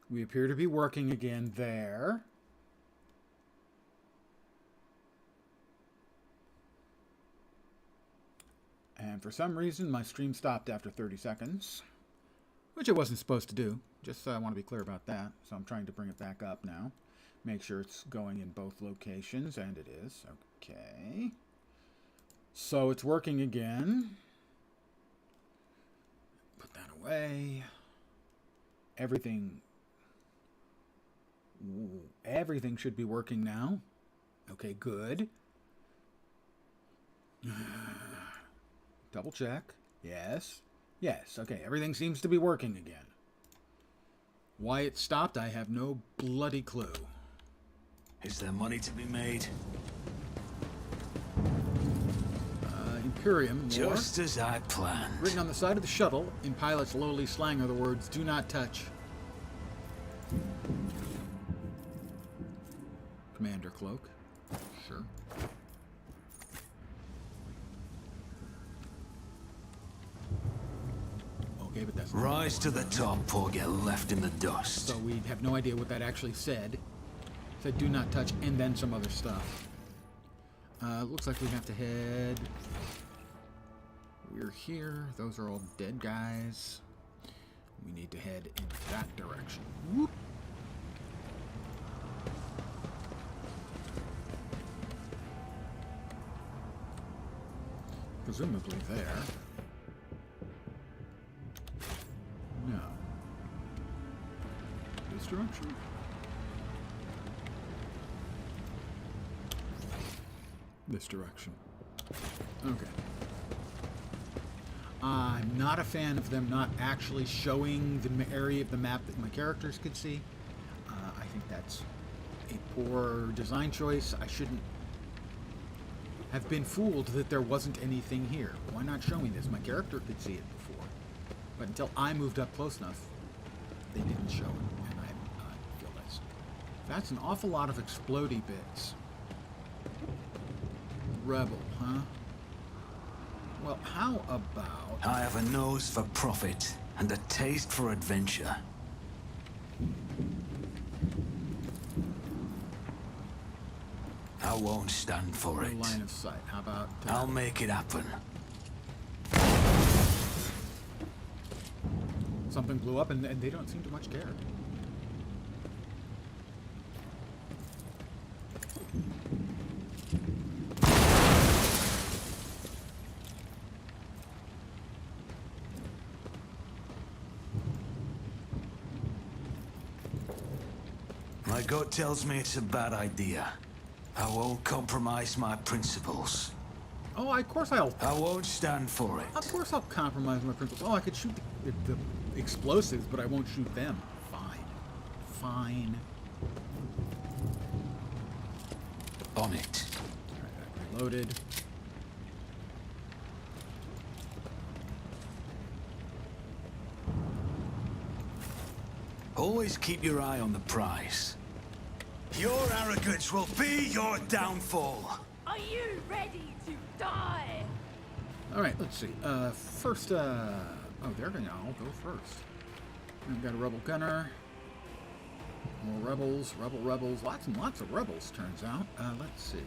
We appear to be working again there. And for some reason, my stream stopped after 30 seconds, which it wasn't supposed to do. Just I want to be clear about that. So I'm trying to bring it back up now. Make sure it's going in both locations, and it is. Okay. So it's working again. Put that away. Everything should be working now. Okay, good. Double check. Yes. Yes. Okay, everything seems to be working again. Why it stopped, I have no bloody clue. Is there money to be made? Imperium. Just as I planned. Written on the side of the shuttle, in pilot's lowly slang, are the words, "Do not touch." Commander cloak. Sure. Okay, but that's not Rise to the top or get left in the dust. So we have no idea what that actually said. It said do not touch and then some other stuff. Looks like we have to head... We're here. Those are all dead guys. We need to head in that direction. Whoop. Presumably there. No. This direction? This direction. Okay. I'm not a fan of them not actually showing the area of the map that my characters could see. I think that's a poor design choice. I shouldn't have been fooled that there wasn't anything here. Why not show me this? My character could see it before. But until I moved up close enough, they didn't show it. And I feel that's an awful lot of explodey bits. Rebel, huh? Well, how about... I have a nose for profit and a taste for adventure. I won't stand for it. No line of sight. How about... I'll make it happen. Something blew up and they don't seem to much care. My gut tells me it's a bad idea. I won't compromise my principles. Oh, of course I'll... I won't stand for it. Of course I'll compromise my principles. Oh, I could shoot the explosives, but I won't shoot them. Fine. Fine. On it. Alright, reloaded. Always keep your eye on the prize. Your arrogance will be your downfall. Are you ready to die? Alright, let's see. First, oh, they're gonna all go first. We've got a rebel gunner. More rebels, rebels. Lots and lots of rebels, turns out. Let's see.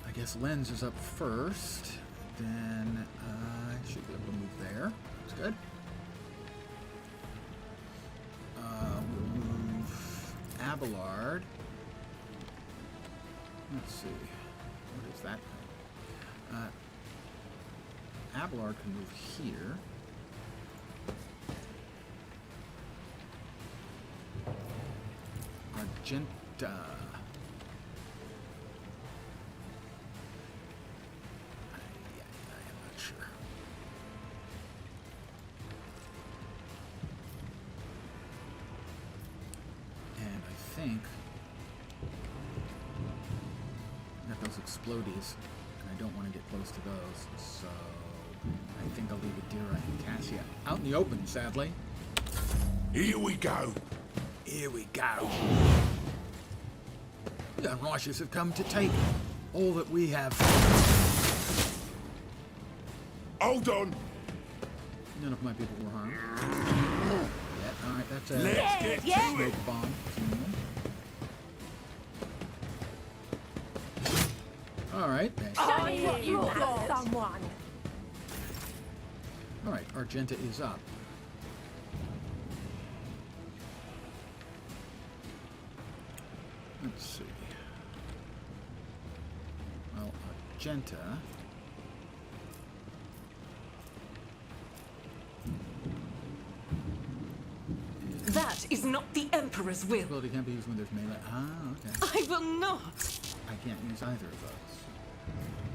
I guess Lens is up first. Then, I should be able to move there. That's good. We'll move Abelard. Let's see. What is that thing? Abelard can move here. Argenta. I'm not sure. And I think I got those explodies, and I don't want to get close to those, so I think I'll leave Adira and Cassia out in the open, sadly. Here we go. Here we go. The righteous have come to take all that we have. Hold on. None of my people were harmed. Yeah, alright, that's a Let's get to it. smoke bomb. Alright, Show me what you got, someone. alright, Argenta is up. Let's see. Well, Argenta. That is not the Emperor's will. Ability can't be used when there's melee. Ah, okay. I will not. I can't use either of those.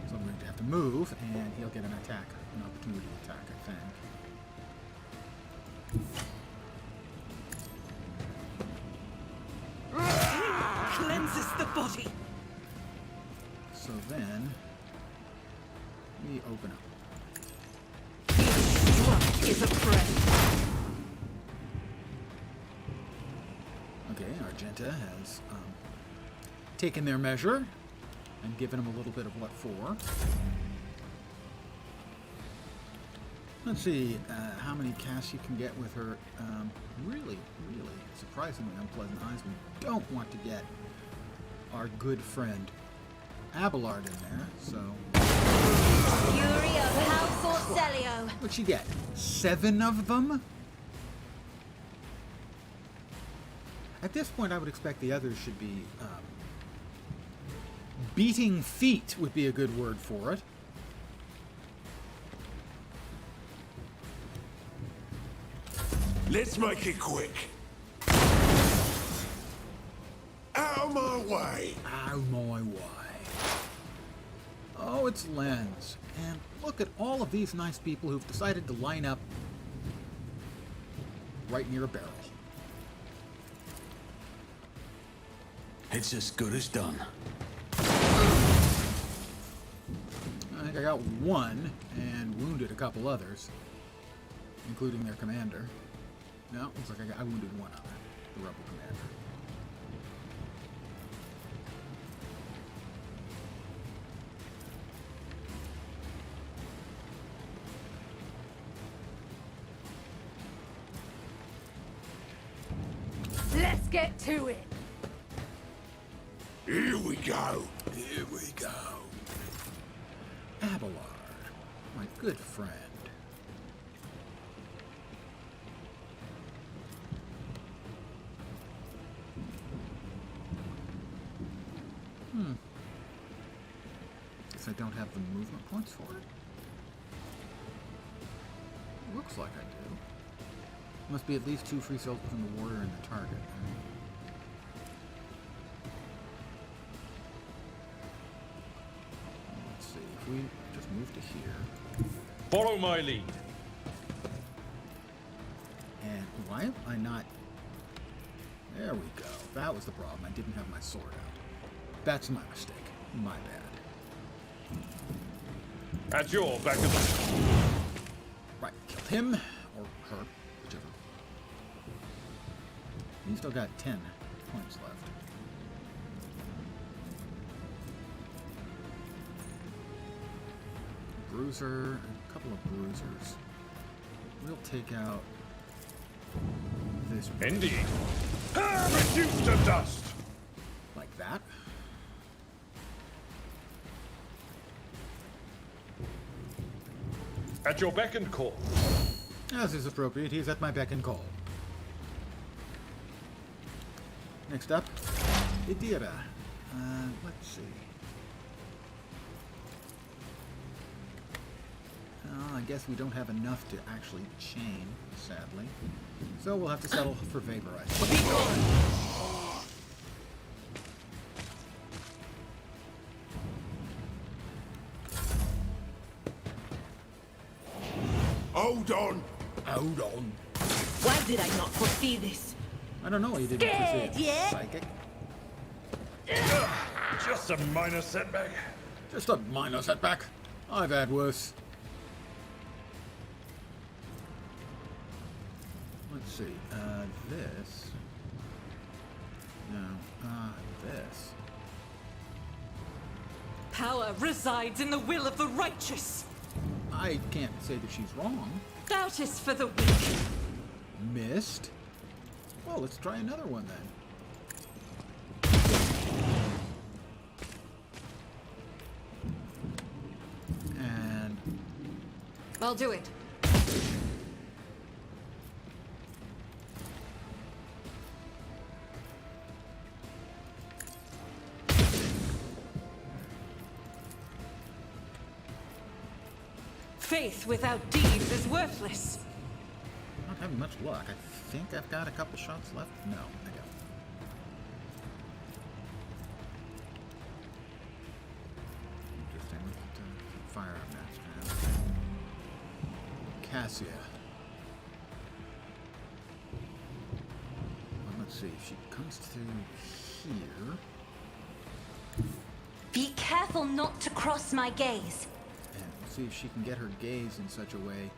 So I'm going to have to move, and he'll get an attack, an opportunity attack, I think. Cleanses the body. So then, we open up. Struck is a prey. Okay, Argenta has taken their measure and given him a little bit of what for. Let's see how many casts you can get with her. Really surprisingly unpleasant eyes. We don't want to get our good friend Abelard in there, so... Fury of House Orcelio. What'd she get? 7 of them? At this point, I would expect the others should be... beating feet would be a good word for it. Let's make it quick. Out of my way. Out of my way. Oh, it's Lens. And look at all of these nice people who've decided to line up right near a barrel. It's as good as done. I think I got one and wounded a couple others, including their commander. No, looks like I wounded one other, the rebel commander. Let's get to it. Here we go. Here we go. Abelard, my good friend. Guess I don't have the movement points for it. Looks like I do. Must be at least 2 free souls between the warrior and the target. Let's see, if we just move to here. Follow my lead. And why am I not... There we go. That was the problem. I didn't have my sword out. That's my mistake. My bad. At your back of the... Right, kill him, or her, whichever. You still got 10 points left. Bruiser, a couple of bruisers. We'll take out this Indeed. Reduced to dust. like that. At your beck and call. As is appropriate, he's at my beck and call. Next up, Idira. Let's see. I guess we don't have enough to actually chain, sadly. So we'll have to settle for vaporize. Hold on. Hold on. Why did I not foresee this? I don't know. You didn't Scared, foresee it. yeah? Psychic. Just a minor setback. Just a minor setback. I've had worse. Let's see. This. No. This. Power resides in the will of the righteous. I can't say that she's wrong. Doubt is for the weak. Missed. Well, let's try another one then. And I'll do it. Faith without deeds is worthless. not having much luck. I think I've got a couple shots left. No, I don't. Interesting. Firearm master. Cassia. Well, let's see. If she comes through here. Be careful not to cross my gaze. And we'll see if she can get her gaze in such a way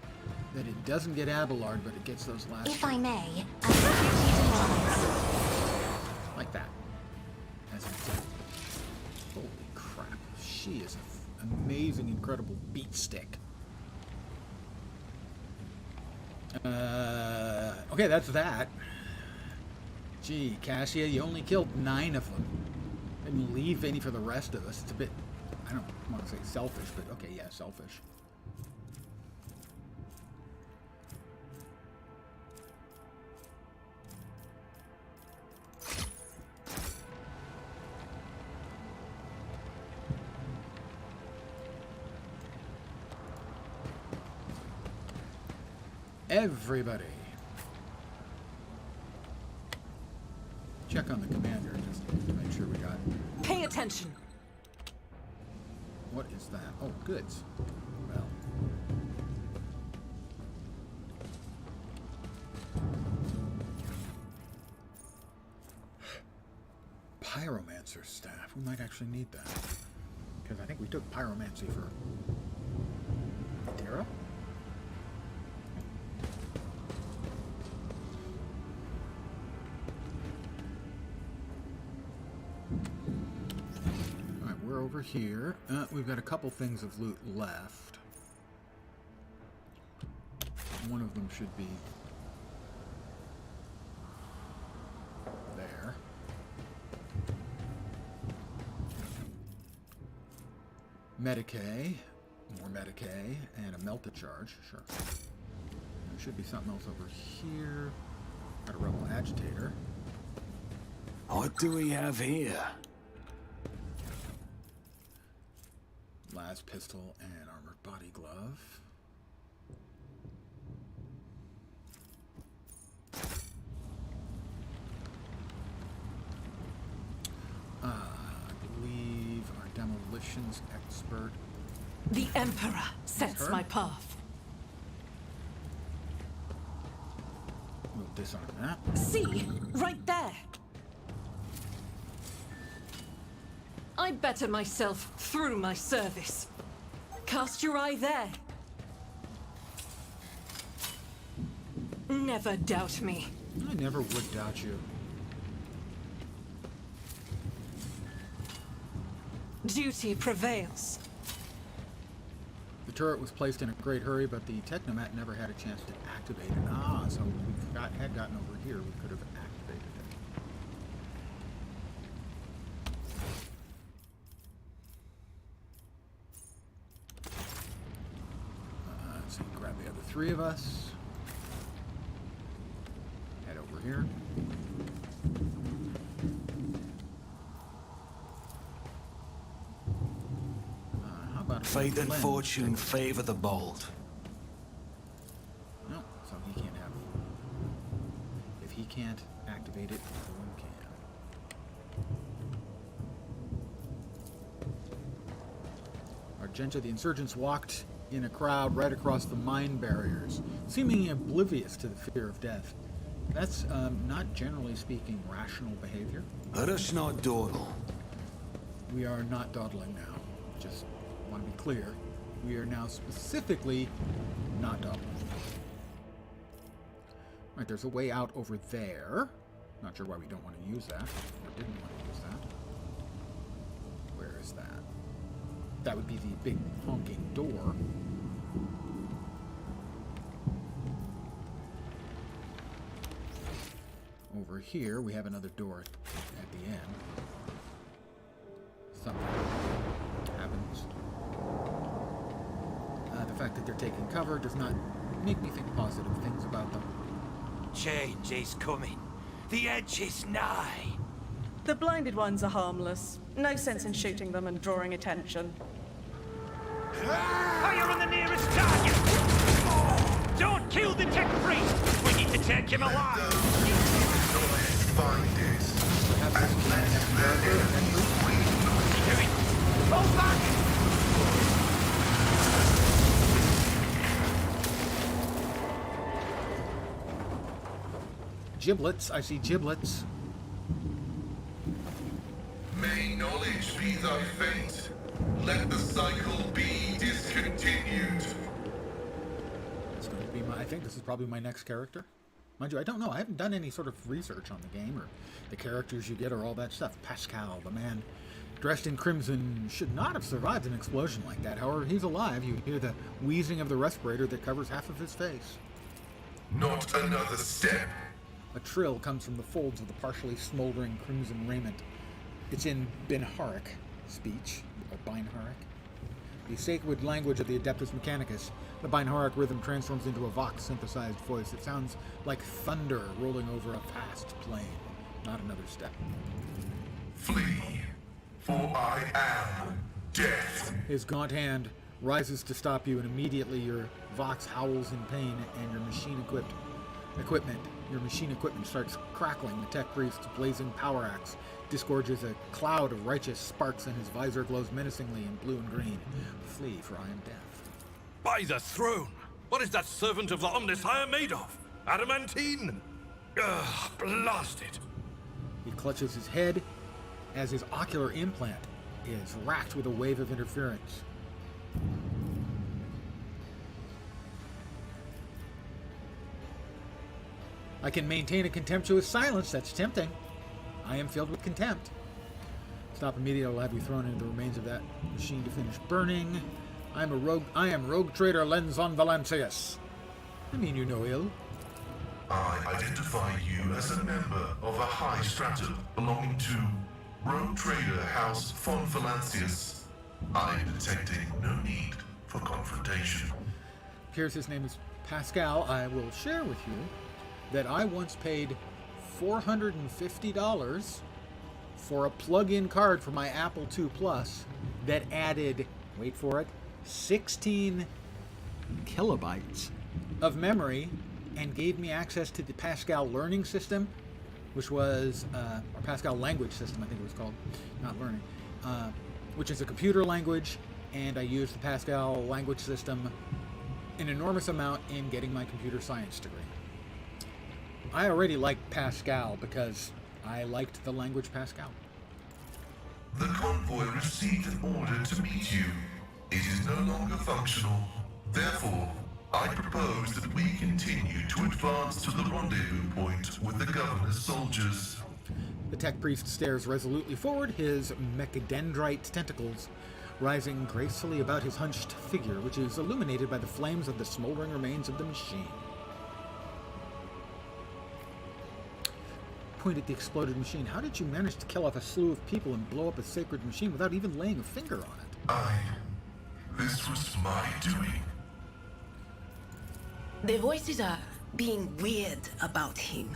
that it doesn't get Abelard, but it gets those last. If I may, I have Like that. As an example. Holy crap. She is an amazing, incredible beat stick. Okay, that's that. Gee, Cassia, you only killed 9 of them. Didn't leave any for the rest of us. It's a bit, I don't want to say selfish, but okay, yeah, selfish. Everybody. Check on the commander just to make sure we got. Pay attention. What is that? Oh, goods. Well. Pyromancer staff. We might actually need that. Because I think we took pyromancy for Terra. Over here. We've got a couple things of loot left. One of them should be there. Medicae, more Medicae, and a melta charge. Sure. There should be something else over here. Got a rebel agitator. What do we have here? Las pistol and armored body glove. I believe our demolitions expert. The Emperor sets her? my path. We'll disarm that. See, right there. I better myself through my service. Cast your eye there. Never doubt me. I never would doubt you. Duty prevails. The turret was placed in a great hurry, but the Technomat never had a chance to activate it. Ah, so we had gotten over here, we could have activated it. Let's see, grab the other 3 of us. Head over here. How about Fate and Glenn? fortune favor the bold. No, so he can't have it. If he can't activate it, no one can. Argenta, the insurgents walked in a crowd right across the mine barriers, seemingly oblivious to the fear of death. That's, not generally speaking, rational behavior. Let us not dawdle. We are not dawdling now. Just want to be clear. We are now specifically not dawdling. Right, there's a way out over there. Not sure why we don't want to use that, or didn't want to use that. Where is that? That would be the big honking door. Over here, we have another door at the end. Something happens. The fact that they're taking cover does not make me think positive things about them. Change is coming. The edge is nigh. The blinded ones are harmless. No sense in shooting them and drawing attention. Fire on the nearest target! Don't kill the tech priest! We need to take him alive! Find it. Perhaps Hold back! giblets. I see giblets. May knowledge be thy fate. Let the cycle be discontinued. It's going to be my. I think this is probably my next character. Mind you, I don't know. I haven't done any sort of research on the game or the characters you get or all that stuff. Pascal, the man dressed in crimson, should not have survived an explosion like that. However, he's alive. You hear the wheezing of the respirator that covers half of his face. Not another step. A trill comes from the folds of the partially smoldering crimson raiment. It's in Binharic speech, or Binharic, the sacred language of the Adeptus Mechanicus. The Binharic rhythm transforms into a Vox-synthesized voice. It sounds like thunder rolling over a vast plain. Not another step. Flee, for I am death. His gaunt hand rises to stop you, and immediately your Vox howls in pain, and your machine equipment starts crackling. The tech priest's blazing power axe disgorges a cloud of righteous sparks, and his visor glows menacingly in blue and green. Flee, for I am death. By the throne! What is that servant of the Omnissiah made of? Adamantine? Ugh, blast it! He clutches his head as his ocular implant is racked with a wave of interference. I can maintain a contemptuous silence. That's tempting. I am filled with contempt. Stop immediately. I'll have you thrown into the remains of that machine to finish burning. I am rogue trader Lenzon Valancius. I mean you no ill. I identify you as a member of a high stratum belonging to Rogue Trader House von Valancius. I am detecting no need for confrontation. Appears his name is Pascal. I will share with you that I once paid $450 for a plug-in card for my Apple II Plus that added, wait for it, 16 kilobytes of memory and gave me access to the Pascal learning system, which was, or Pascal language system, I think it was called, not learning, which is a computer language, and I used the Pascal language system an enormous amount in getting my computer science degree. I already liked Pascal because I liked the language Pascal. The convoy received an order to meet you. It is no longer functional. Therefore, I propose that we continue to advance to the rendezvous point with the governor's soldiers. The tech priest stares resolutely forward, his mechadendrite tentacles rising gracefully about his hunched figure, which is illuminated by the flames of the smoldering remains of the machine. Point at the exploded machine. How did you manage to kill off a slew of people and blow up a sacred machine without even laying a finger on it? This was my doing. The voices are being weird about him.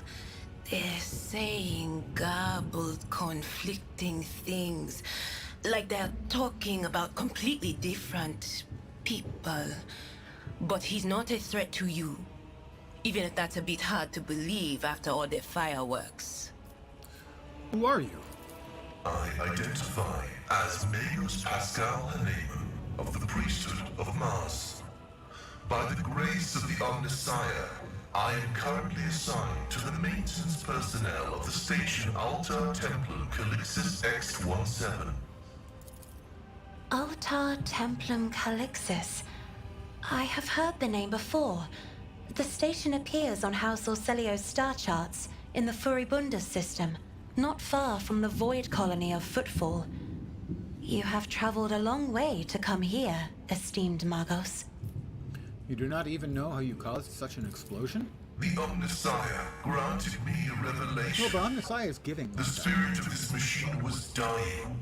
They're saying garbled, conflicting things. Like they're talking about completely different people. But he's not a threat to you. Even if that's a bit hard to believe after all the fireworks. Who are you? I identify as Magus Pascal Haneman of the priesthood of Mars. By the grace of the Omnissiah, I am currently assigned to the maintenance personnel of the station Altar Templum Calixis X-17. Altar Templum Calixis. I have heard the name before. The station appears on House Orselio's star charts in the Furibundus system, not far from the void colony of Footfall. You have traveled a long way to come here, esteemed Magos. You do not even know how you caused such an explosion? The Omnissiah granted me a revelation. Well, the Omnissiah is giving. The spirit of this machine was dying,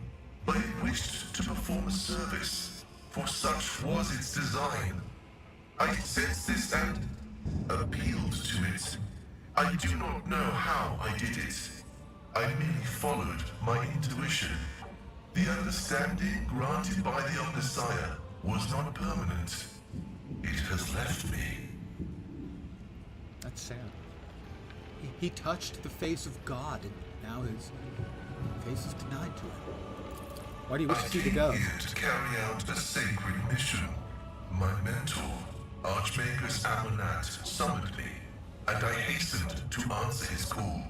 but it wished to perform a service, for such was its design. I sensed this and appealed to it. I do not know how I did it. I merely followed my intuition. The understanding granted by the Omnissiah was not permanent. It has left me. That's sad. He touched the face of God, and now his face is denied to him. Why do you wish to see the go? I came here to carry out a sacred mission. My mentor, Archmagus Amonat, summoned me, and I hastened to answer his call.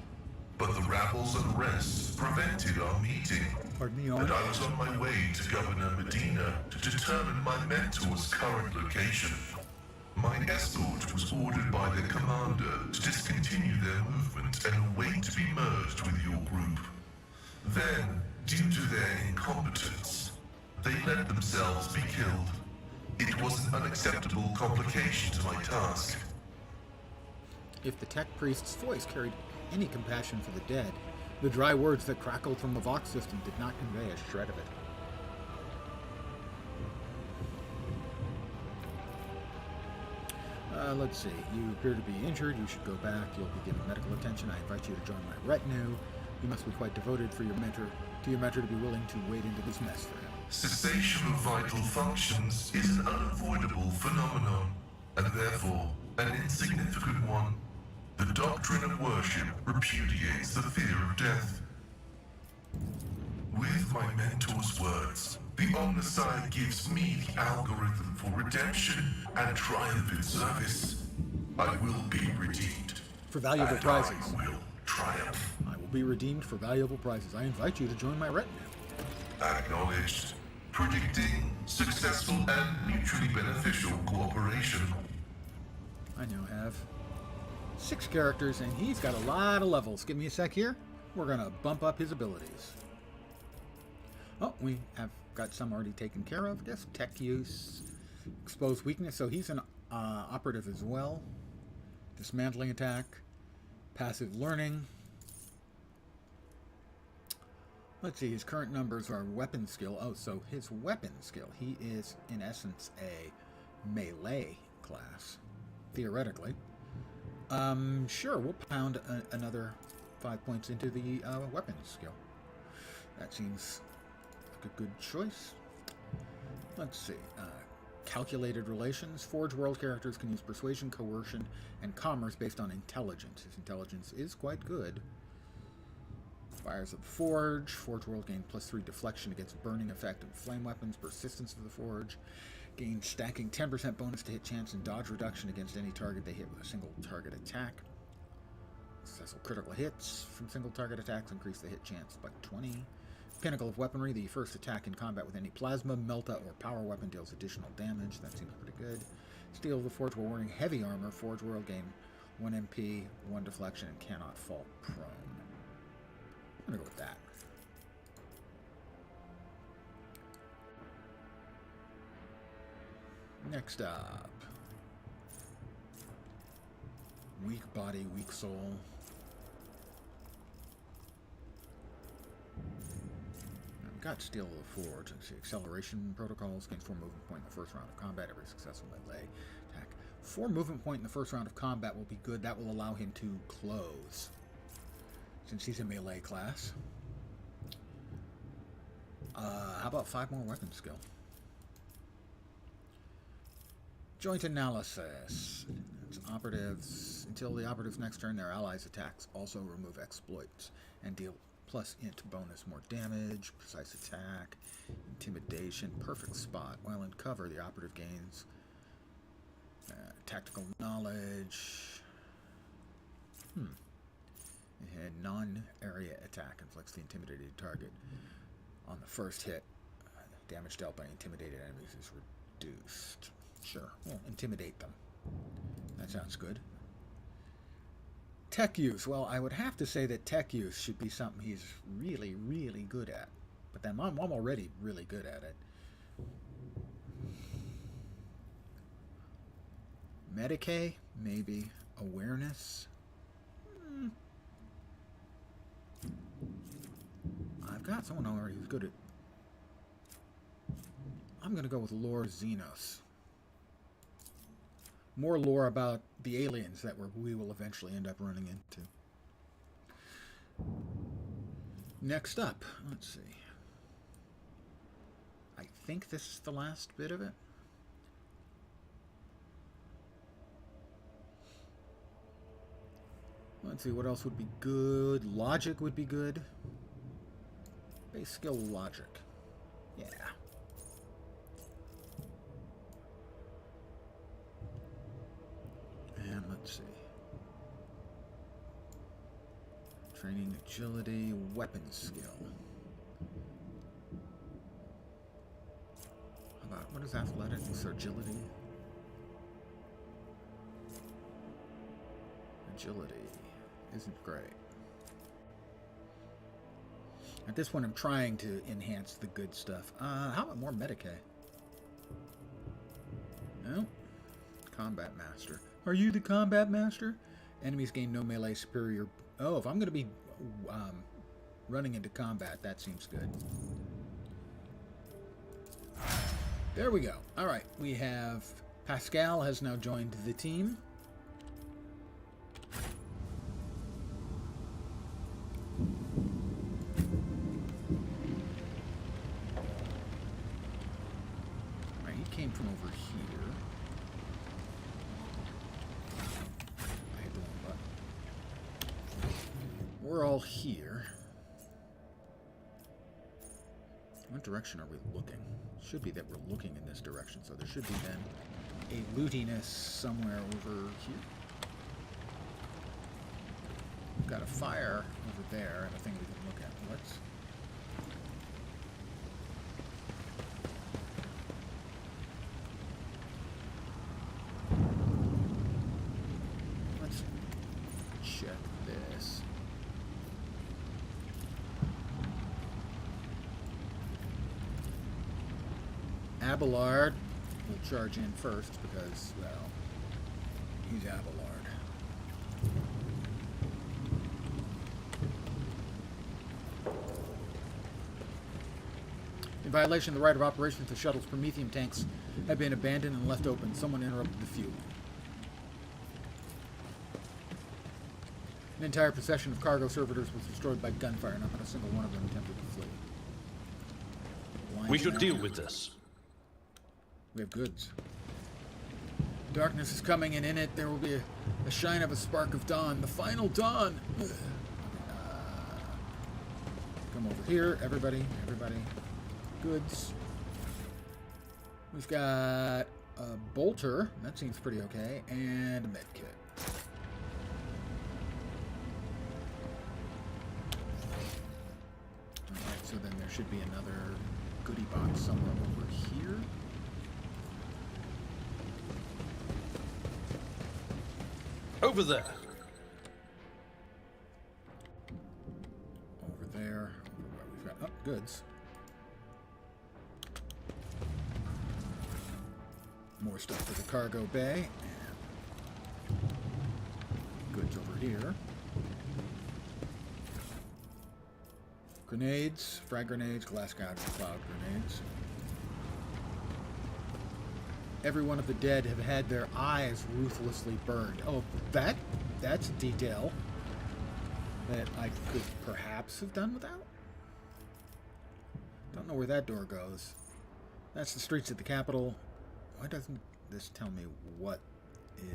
But the rabbles and rests prevented our meeting. Pardon me, And I was on my way to Governor Medina to determine my mentor's current location. My escort was ordered by their commander to discontinue their movement and await to be merged with your group. Then, due to their incompetence, they let themselves be killed. It was an unacceptable complication to my task. If the tech priest's voice carried any compassion for the dead, the dry words that crackled from the Vox system did not convey a shred of it. Let's see. You appear to be injured. You should go back. You'll be given medical attention. I invite you to join my retinue. You must be quite devoted to your mentor to be willing to wade into this mess for him. Cessation of vital functions is an unavoidable phenomenon, and therefore an insignificant one. The doctrine of worship repudiates the fear of death. With my mentor's words, the Omnissiah gives me the algorithm for redemption and triumphant service. I will be redeemed. For valuable prizes. I will triumph. I will be redeemed for valuable prizes. I invite you to join my retinue. Acknowledged. Predicting successful and mutually beneficial cooperation. I now have 6 characters, and he's got a lot of levels. Give me a sec here. We're going to bump up his abilities. Oh, we have got some already taken care of. Guess tech use, exposed weakness. So he's an operative as well. Dismantling attack, passive learning. Let's see, his current numbers are weapon skill. Oh, so his weapon skill, he is in essence a melee class, theoretically. Sure, we'll pound another 5 points into the weapon skill. That seems like a good choice. Let's see. Calculated relations. Forge world characters can use persuasion, coercion, and commerce based on intelligence. His intelligence is quite good. Fires of the Forge. Forge world gain +3 deflection against burning effect and flame weapons. Persistence of the Forge. Gain stacking 10% bonus to hit chance and dodge reduction against any target they hit with a single target attack. Successful critical hits from single target attacks increase the hit chance by 20. Pinnacle of Weaponry. The first attack in combat with any plasma, melta, or power weapon deals additional damage. That seems pretty good. Steel of the Forge while wearing heavy armor. Forge world gain 1 MP, 1 deflection, and cannot fall prone. I'm going to go with that. Next up. Weak body, weak soul. I've got Steel of the Forge. Let's see. Acceleration protocols. Gain 4 movement point in the first round of combat. Every successful melee attack. 4 movement point in the first round of combat will be good. That will allow him to close, since he's a melee class. How about 5 more weapon skill? Joint analysis. It's operatives. Until the operative's next turn, their allies' attacks also remove exploits and deal +int bonus more damage, precise attack, intimidation, perfect spot. While in cover, the operative gains tactical knowledge. It had non-area attack, inflicts the intimidated target on the first hit. Damage dealt by intimidated enemies is reduced. Sure, we'll intimidate them. That sounds good. Tech use. Well, I would have to say that tech use should be something he's really, really good at. But then I'm already really good at it. Medicae, maybe. Awareness. I've got someone already who's good at... I'm going to go with lore Xenos. More lore about the aliens that we will eventually end up running into. Next up, let's see. I think this is the last bit of it. Let's see, what else would be good? Logic would be good. Base skill logic. Yeah. And let's see. Training, agility, weapon skill. How about, what is athletics or agility? Agility isn't great. At this point, I'm trying to enhance the good stuff. How about more Medicaid? No. Combat Master. Are you the Combat Master? Enemies gain no melee superior. Oh, if I'm going to be running into combat, that seems good. There we go. All right, we have Pascal has now joined the team. Right, he came from over here. I hit the wrong button. We're all here. What direction are we looking? Should be that we're looking in this direction, so there should be then a lootiness somewhere over here. We've got a fire over there and a thing we can look at. Let's check this. Abelard will charge in first because, well, he's Abelard. In violation of the right of operations, the shuttle's Prometheum tanks have been abandoned and left open. Someone interrupted the fueling. An entire procession of cargo servitors was destroyed by gunfire. Not a single one of them attempted to flee. We should deal with this. We have goods. Darkness is coming, and in it there will be a shine of a spark of dawn. The final dawn! Come over here, everybody. Goods. We've got a bolter. That seems pretty okay. And a med kit. Alright, so then there should be another goodie box somewhere over here. Over there. Over there. We've got goods. More stuff for the cargo bay. And goods over here. Grenades, frag grenades, glass cloud grenades. Every one of the dead have had their eyes ruthlessly burned. Oh, that's a detail that I could perhaps have done without. Don't know where that door goes. That's the streets of the capital. Why doesn't this tell me what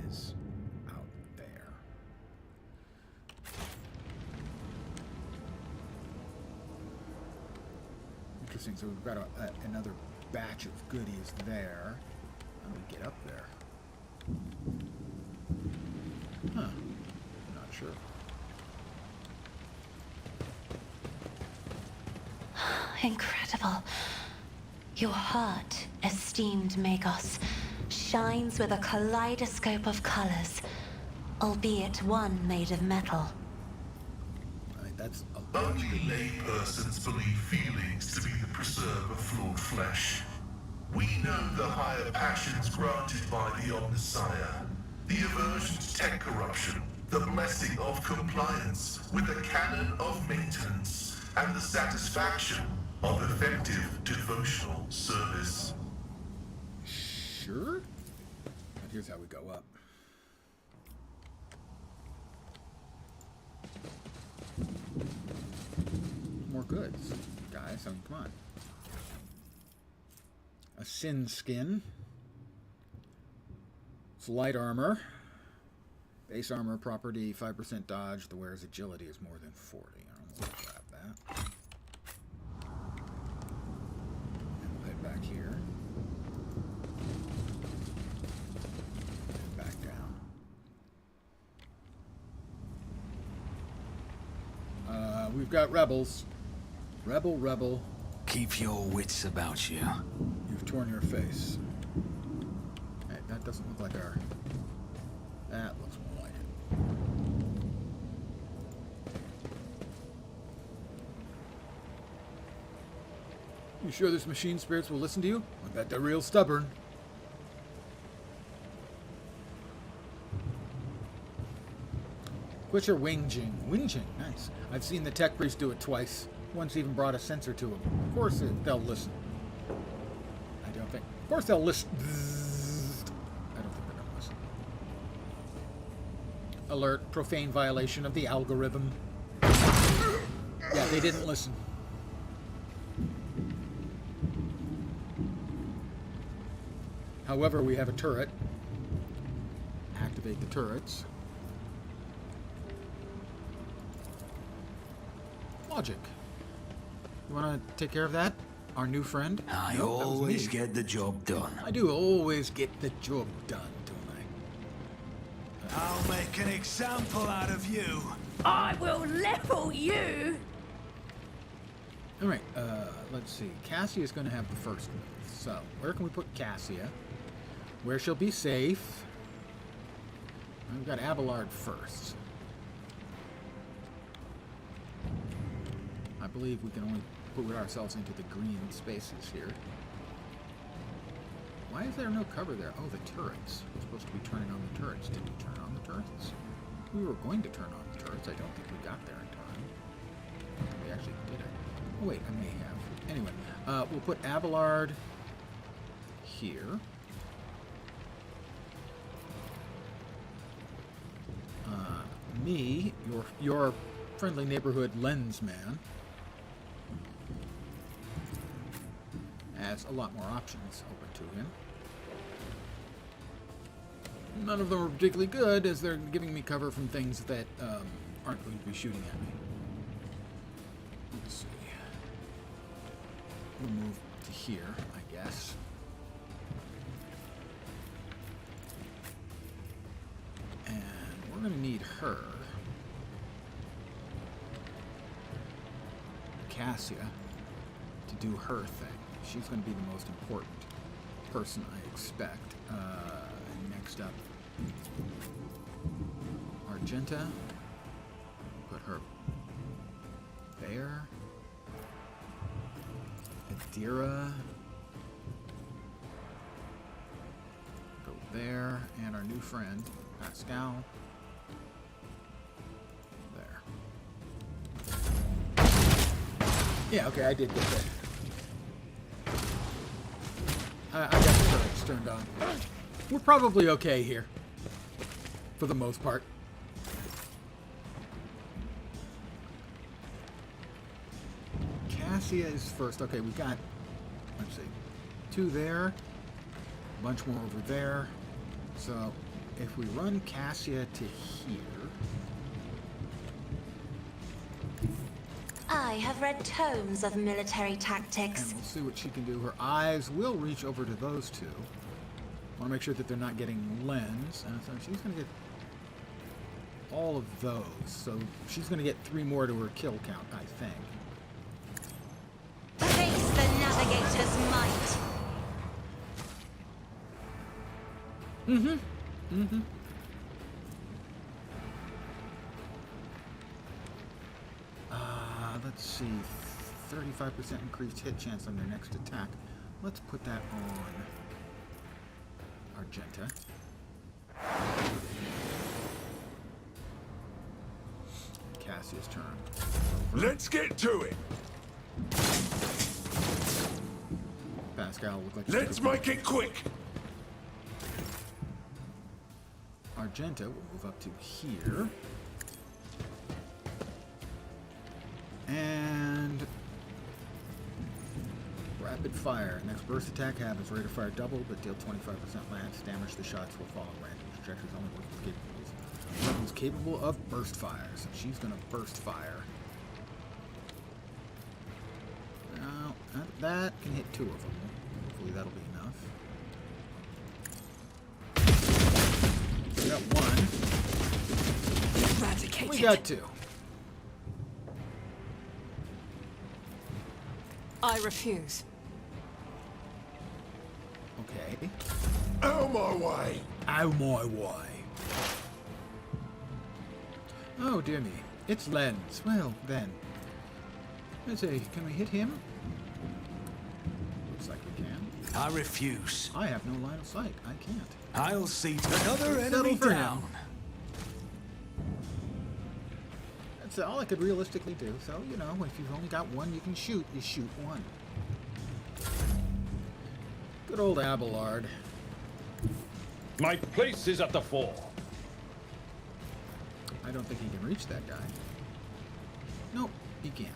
is out there? Interesting. So we've got another batch of goodies there. How do we get up there? Huh. Not sure. Incredible. Your heart, esteemed Magos, shines with a kaleidoscope of colors, albeit one made of metal. Right, that's Only laypersons believe feelings to be the preserve of flawed flesh. We know the higher passions granted by the Omnissiah. the aversion to tech corruption, the blessing of compliance with the canon of maintenance, and the satisfaction of effective devotional service. Sure. But here's how we go up. More goods, guys. I mean, come on. A sin skin. It's light armor. Base armor property 5% dodge. The wearer's agility is more than 40. I'm gonna grab that. And we'll head back here. And back down. We've got rebels. Rebel. Keep your wits about you. You've torn your face. Hey, that doesn't look like our... That looks more like it. You sure this machine spirits will listen to you? I bet they're real stubborn. Quit your whinging. Whinging, nice. I've seen the tech priest do it twice. Once even brought a sensor to him. Of course they'll listen. I don't think. Of course they'll listen. I don't think they're gonna listen. Alert, profane violation of the algorithm. Yeah, they didn't listen. However, we have a turret. Activate the turrets. Logic. You want to take care of that? Our new friend? I Nope, that was always me. get the job done. I do always get the job done, don't I? I'll make an example out of you. I will level you! Alright, let's see. Cassia's going to have the first move. So, where can we put Cassia? Where she'll be safe? We've got Abelard first. I believe we can only put ourselves into the green spaces here. Why is there no cover there? Oh, the turrets. We're supposed to be turning on the turrets. Did we turn on the turrets? We were going to turn on the turrets. I don't think we got there in time. We actually did it. Oh, wait, I may have. Anyway, we'll put Abelard here. Me, your friendly neighborhood lensman, has a lot more options open to him. None of them are particularly good, as they're giving me cover from things that aren't going to be shooting at me. Let's see. We'll move to here, I guess. And we're going to need her, Cassia, to do her thing. She's going to be the most important person, I expect. And next up, Argenta. Put her there. Adira. Go there. And our new friend, Pascal. There. Yeah, okay, I did get that. I got the turrets turned on. We're probably okay here. For the most part. Cassia is first. Okay, we got, let's see, 2 there. A bunch more over there. So, if we run Cassia to here... I have read tomes of military tactics. And we'll see what she can do. Her eyes will reach over to those 2. Want to make sure that they're not getting lens. So she's going to get all of those. So she's going to get 3 more to her kill count, I think. Face the navigator's might. Let's see. 35% increased hit chance on their next attack. Let's put that on Argenta. Cassia's turn. Let's get to it. Pascal look like. Let's make it quick. Argenta will move up to here. And rapid fire. Next burst attack happens. Rate of fire double, but deal 25% lance damage. The shots will fall in random trajectories. Only weapons capable of burst fire. So she's going to burst fire. Now, that can hit 2 of them. Hopefully that'll be enough. We got 1. Eradicated. We got 2. I refuse. Okay. Out of my way. Out my way. Oh, dear me. It's Lens. Well, then. Let's see. Can we hit him? Looks like we can. I refuse. I have no line of sight. I can't. I'll see another Settle enemy for down. him. That's all I could realistically do. So, you know, if you've only got 1 you can shoot, you shoot 1. Good old Abelard. My place is at the fore. I don't think he can reach that guy. Nope, he can't.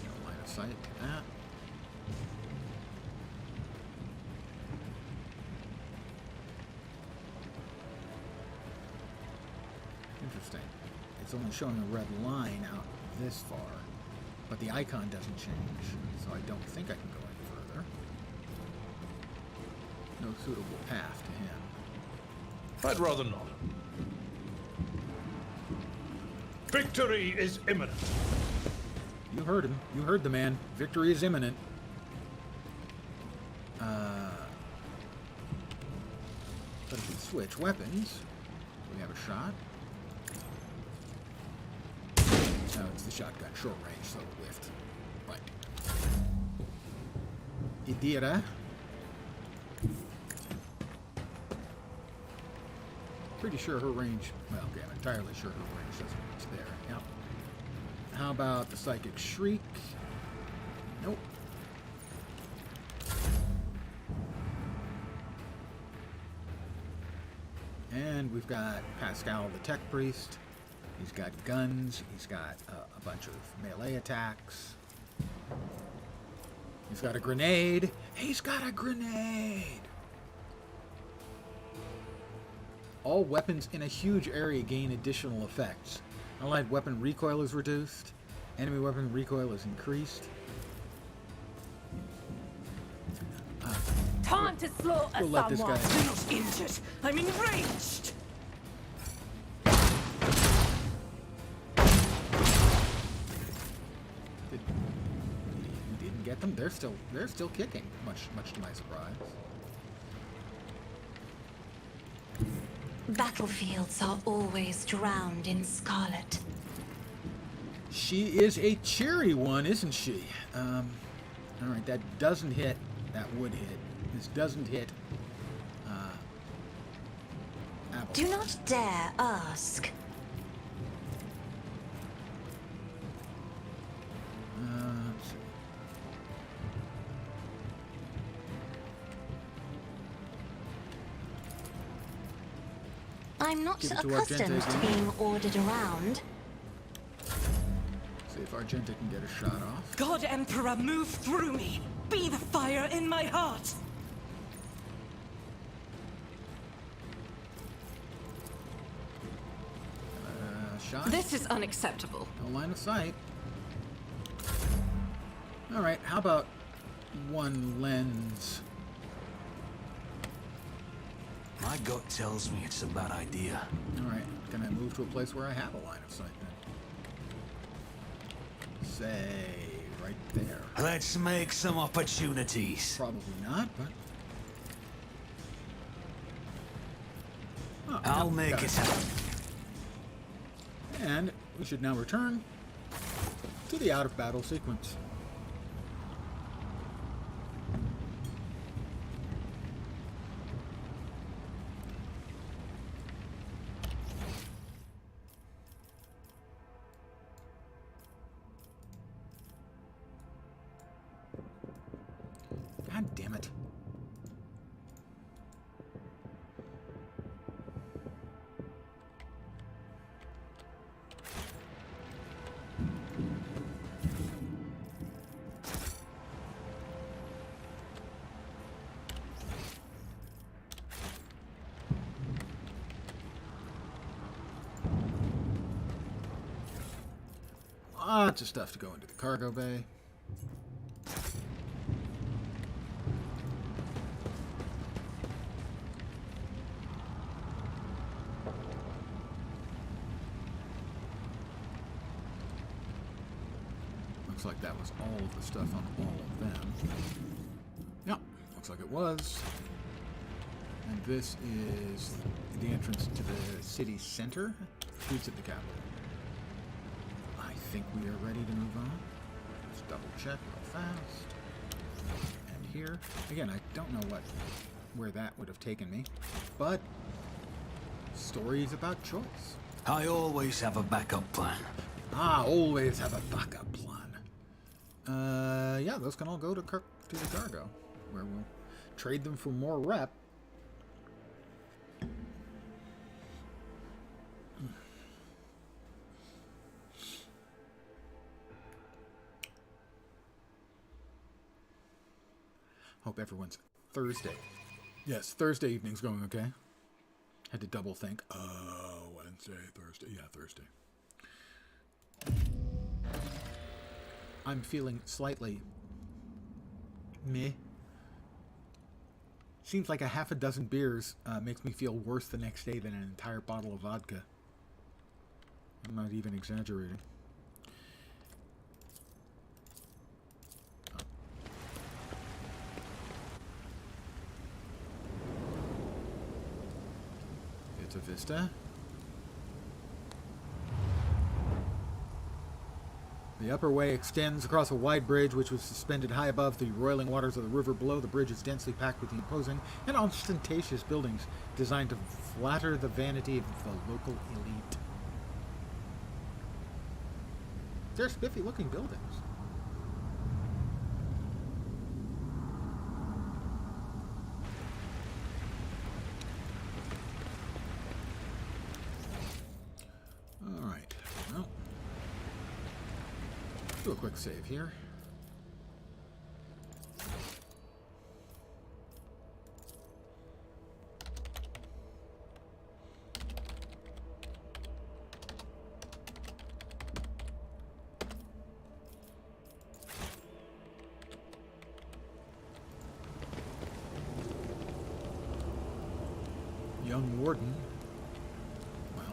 No line of sight to that. Interesting. It's only showing a red line out this far, but the icon doesn't change, so I don't think I can go any further. No suitable path to him. I'd rather not. Victory is imminent. You heard him. You heard the man. Victory is imminent. But if we switch weapons, we have a shot. No, it's the shotgun. Short range, so it whiffed. Right. Idira. Pretty sure her range, well, okay, I'm entirely sure her range doesn't reach there. Yep. How about the Psychic Shriek? Nope. And we've got Pascal the Tech Priest. He's got guns. He's got a bunch of melee attacks. He's got a grenade. He's got a grenade! All weapons in a huge area gain additional effects. Allied weapon recoil is reduced. Enemy weapon recoil is increased. Time to slaughter We'll let this someone. guy. I'm not injured. I'm enraged. Didn't get them. They're still kicking. Much to my surprise. Battlefields are always drowned in scarlet. She is a cheery one, isn't she? All right, that doesn't hit. That would hit. This doesn't hit. Apple. Do not dare ask. Let's see. I'm not Give it to accustomed Argenta to again. being ordered around. See if Argenta can get a shot off. God Emperor, move through me. Be the fire in my heart. Shot. This is unacceptable. No line of sight. All right, how about 1 lens? My gut tells me it's a bad idea. All right, can I move to a place where I have a line of sight then? Say, right there. Let's make some opportunities. Probably not, but... Oh, I'll yeah, make got it happen. And we should now return to the out-of-battle sequence. God damn it. Lots of stuff to go into the cargo bay. Looks like that was all of the stuff on all of them. Yep, looks like it was. And this is the entrance to the city center. Streets of the capital. I think we are ready to move on. Let's double check real fast. And here, again, I don't know where that would have taken me, but stories about choice. I always have a backup plan. Ah, always have a backup plan. Yeah, those can all go to the cargo, where we'll trade them for more rep. Hope everyone's Thursday. Yes, Thursday evening's going okay. Had to double think. Wednesday, Thursday. Yeah, Thursday. I'm feeling slightly meh. Seems like a half a dozen beers makes me feel worse the next day than an entire bottle of vodka. I'm not even exaggerating. It's a vista. The upper way extends across a wide bridge which was suspended high above the roiling waters of the river below. The bridge is densely packed with imposing and ostentatious buildings designed to flatter the vanity of the local elite. They're spiffy-looking buildings. All right. Well, do a quick save here. Young Warden. Well,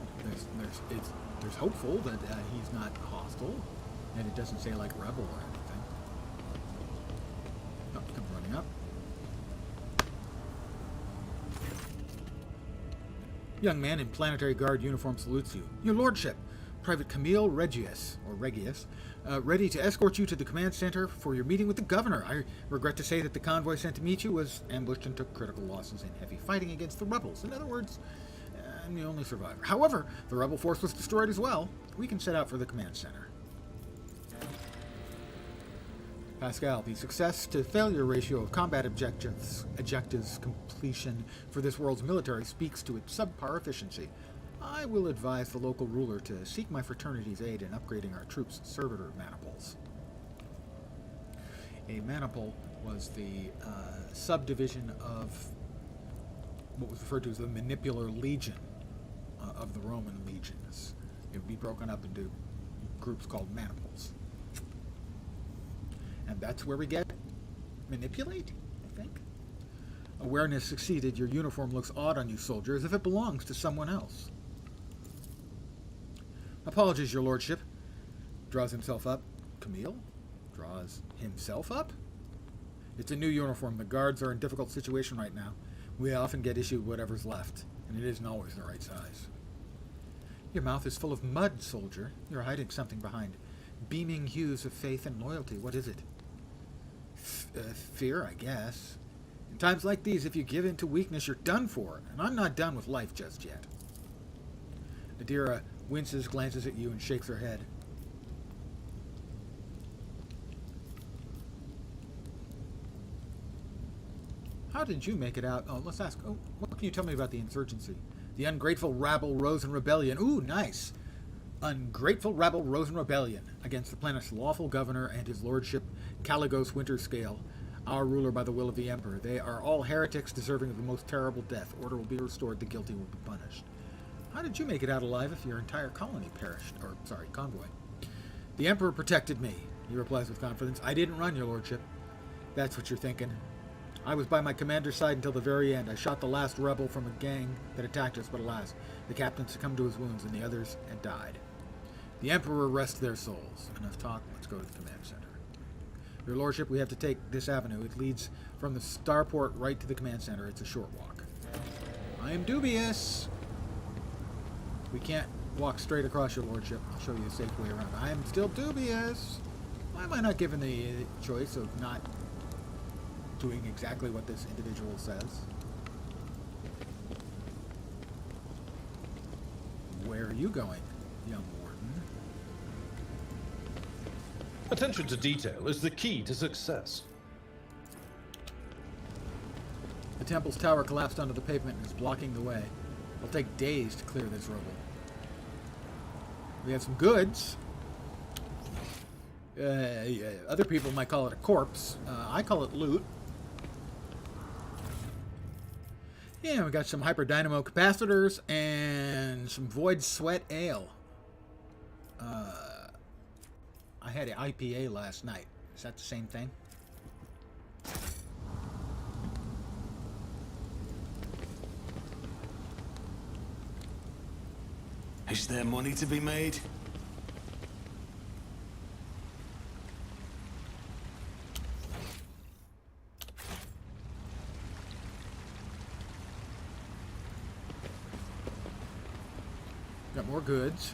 there's hopeful that he's not hostile, and it doesn't say like rebel or anything. Oh, come running up. Young man in planetary guard uniform salutes you. Your lordship, Private Camille Regius, ready to escort you to the command center for your meeting with the governor. I regret to say that the convoy sent to meet you was ambushed and took critical losses in heavy fighting against the rebels. In other words, I'm the only survivor. However, the rebel force was destroyed as well. We can set out for the command center. Pascal, the success to failure ratio of combat objectives completion for this world's military speaks to its subpar efficiency. I will advise the local ruler to seek my fraternity's aid in upgrading our troops' servitor maniples. A maniple was the subdivision of what was referred to as the manipular legion of the Roman legions. It would be broken up into groups called maniples. And that's where we get manipulate, I think. Awareness succeeded. Your uniform looks odd on you, soldier, as if it belongs to someone else. Apologies, your lordship. Draws himself up. Camille? Draws himself up? It's a new uniform. The guards are in a difficult situation right now. We often get issued whatever's left, and it isn't always the right size. Your mouth is full of mud, soldier. You're hiding something behind beaming hues of faith and loyalty. What is it? Fear, I guess. In times like these, if you give in to weakness, you're done for, and I'm not done with life just yet. Adira winces, glances at you, and shakes her head. did you make it out? Oh, let's ask. Oh, what can you tell me about the insurgency? The ungrateful rabble rose in rebellion. Ooh, nice. Ungrateful rabble rose in rebellion against the planet's lawful governor and his lordship, Caligos Winterscale, our ruler by the will of the Emperor. They are all heretics deserving of the most terrible death. Order will be restored. The guilty will be punished. How did you make it out alive if your entire colony perished? Or, sorry, convoy. The Emperor protected me, he replies with confidence. I didn't run, your lordship. That's what you're thinking. I was by my commander's side until the very end. I shot the last rebel from a gang that attacked us, but alas, the captain succumbed to his wounds and the others had died. The Emperor rest their souls. Enough talk, let's go to the command center. Your lordship, we have to take this avenue. It leads from the starport right to the command center. It's a short walk. I am dubious. We can't walk straight across, your lordship. I'll show you a safe way around. I am still dubious. Why am I not given the choice of not doing exactly what this individual says? Where are you going, young warden? Attention to detail is the key to success. The temple's tower collapsed onto the pavement and is blocking the way. It'll take days to clear this rubble. We have some goods. Other people might call it a corpse. I call it loot. Yeah, we got some hyper dynamo capacitors and some void sweat ale. I had an IPA last night. Is that the same thing? Is there money to be made? Got more goods.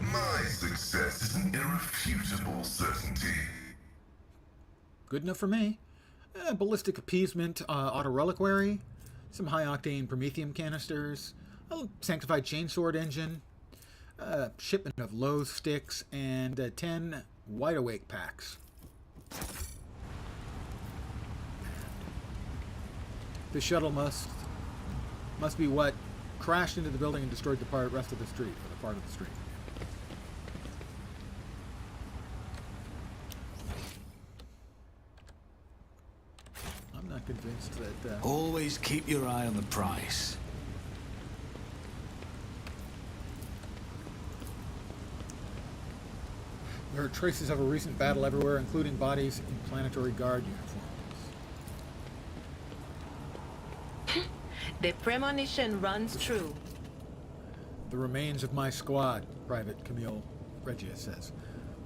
My success is an irrefutable certainty. Good enough for me. Ballistic appeasement, auto reliquary, some high-octane promethium canisters, a sanctified chainsword engine, shipment of low sticks, and 10 wide-awake packs. The shuttle must be what crashed into the building and destroyed the rest of the street, or the part of the street. I'm not convinced that... Always keep your eye on the price. There are traces of a recent battle everywhere, including bodies in planetary guard uniforms. The premonition runs true. The remains of my squad, Private Camille Regia says.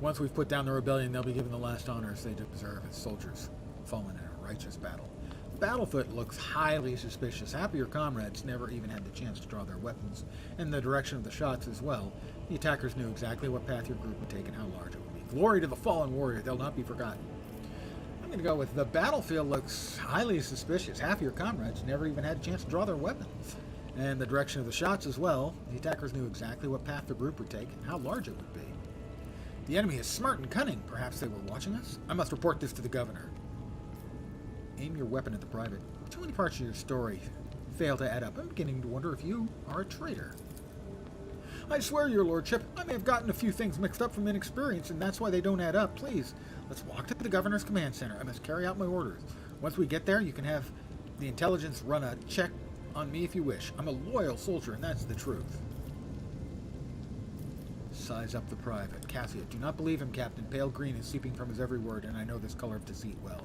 Once we've put down the rebellion, they'll be given the last honors they deserve as soldiers fallen in a righteous battle. The battlefield looks highly suspicious. Happier comrades never even had the chance to draw their weapons, and the direction of the shots as well. The attackers knew exactly what path your group would take and how large it would be. Glory to the fallen warrior, they'll not be forgotten. I'm going to go with the battlefield looks highly suspicious. Half your comrades never even had a chance to draw their weapons. And the direction of the shots as well. The attackers knew exactly what path the group would take and how large it would be. The enemy is smart and cunning. Perhaps they were watching us? I must report this to the governor. Aim your weapon at the private. Too many parts of your story fail to add up. I'm beginning to wonder if you are a traitor. I swear, your lordship, I may have gotten a few things mixed up from inexperience, and that's why they don't add up. Please, let's walk to the governor's command center. I must carry out my orders. Once we get there, you can have the intelligence run a check on me if you wish. I'm a loyal soldier, and that's the truth. Size up the private. Cassia, do not believe him, Captain. Pale green is seeping from his every word, and I know this color of deceit well.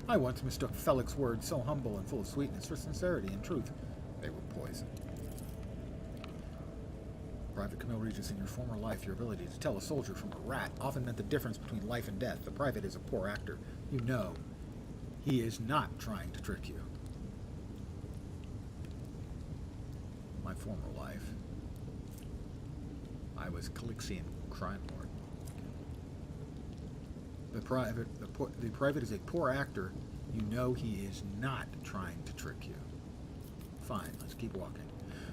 I once mistook Felix's words, so humble and full of sweetness, for sincerity and truth. They were poison. Private Camille Regis, in your former life, your ability to tell a soldier from a rat often meant the difference between life and death. The private is a poor actor. You know he is not trying to trick you. My former life, I was Calixian crime lord. The private is a poor actor. You know he is not trying to trick you. Fine, let's keep walking.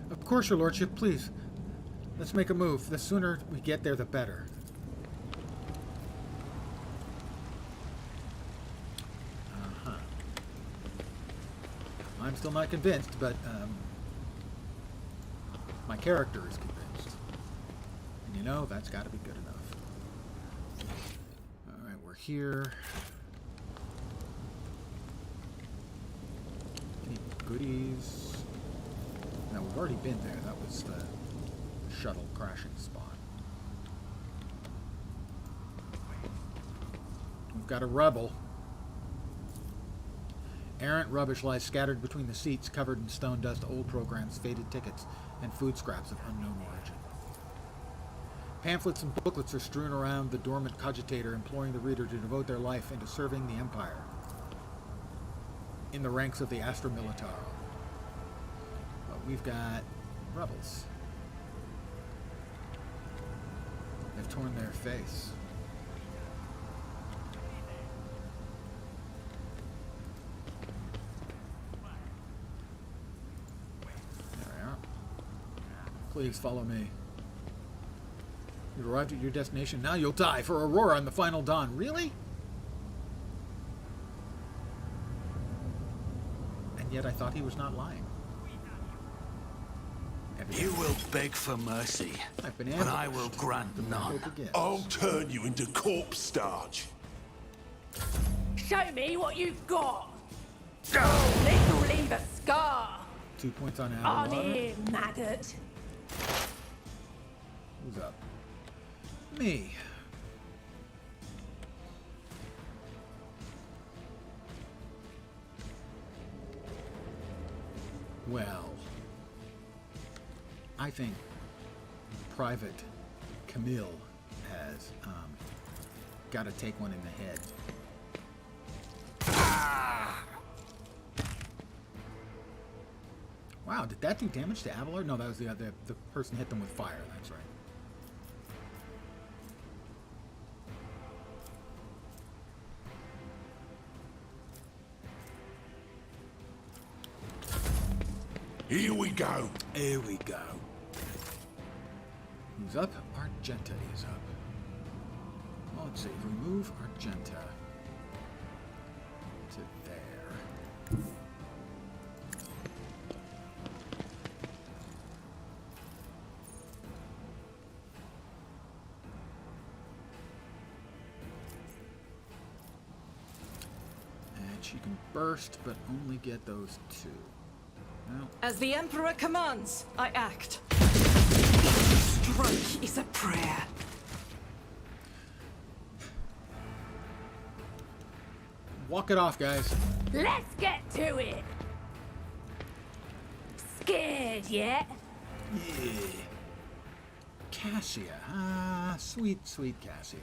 Of course, your lordship, please. Let's make a move. The sooner we get there, the better. still not convinced, but my character is convinced. And you know, that's got to be good enough. Alright, we're here. Any goodies? No, we've already been there. That was the shuttle crashing spot. We've got a rebel. Errant rubbish lies scattered between the seats, covered in stone dust, old programs, faded tickets, and food scraps of unknown origin. Pamphlets and booklets are strewn around the dormant cogitator, imploring the reader to devote their life into serving the Empire in the ranks of the Astra Militare. But we've got rebels. They've torn their face. Please follow me. You've arrived at your destination. Now you'll die for Aurora on the final dawn. Really? And yet I thought he was not lying. You will beg for mercy, but I will grant none. I'll turn you into corpse starch. Show me what you've got. Oh, this'll leave a scar. 2 points on On Avalon. here, maggot. Who's up? Me. Well, I think Private Camille has got to take one in the head. Wow, did that do damage to Avalar? No, that was the person hit them with fire. That's right. Here we go. Here we go. Who's up? Argenta is up. Well, let's see. If we move Argenta to there. And she can burst, but only get those two. Well, As the Emperor commands, I act. Each stroke is a prayer. walk it off, guys. Let's get to it. Scared yet? Yeah. Cassia. Ah, sweet, sweet Cassia.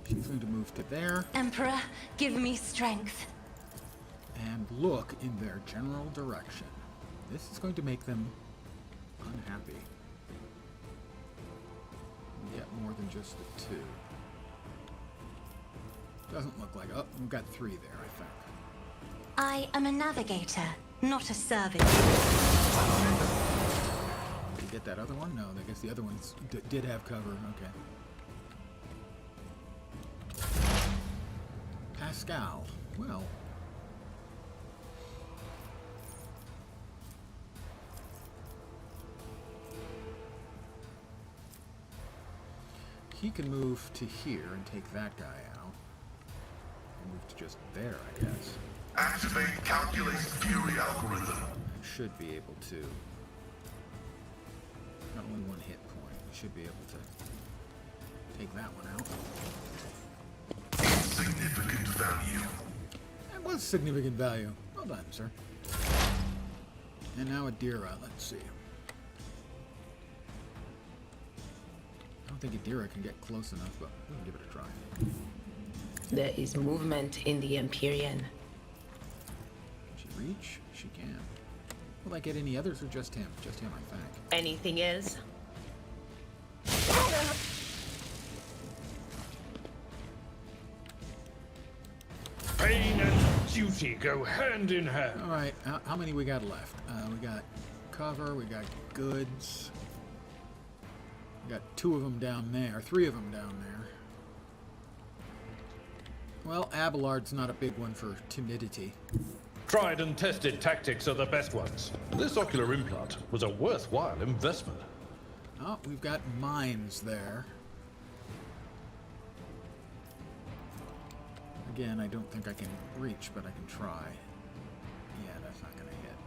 She's going to move to there. Emperor, give me strength. And look in their general direction. This is going to make them unhappy. We get more than just the two. Doesn't look like... Oh, we've got three there, I think. I am a navigator, not a servant. Did you get that other one? No, I guess the other ones did have cover. Okay. Pascal. Well... he can move to here and take that guy out. And move to just there, I guess. Activate calculate fury algorithm. Should be able to. Got only one hit point. Should be able to take that one out. Significant value. That was significant value. Well done, sir. And now Adira, let's see. I don't think Adira can get close enough, but we can give it a try. There is movement in the Empyrean. Can she reach? She can. Will I get any others or just him? Just him, I think. Anything else? Pain and duty go hand in hand. All right, how many we got left? We got cover, we got goods. We got two of them down there, three of them down there. Well, Abelard's not a big one for timidity. Tried and tested tactics are the best ones. This ocular implant was a worthwhile investment. Oh, we've got mines there. Again, I don't think I can reach, but I can try. Yeah, that's not gonna hit.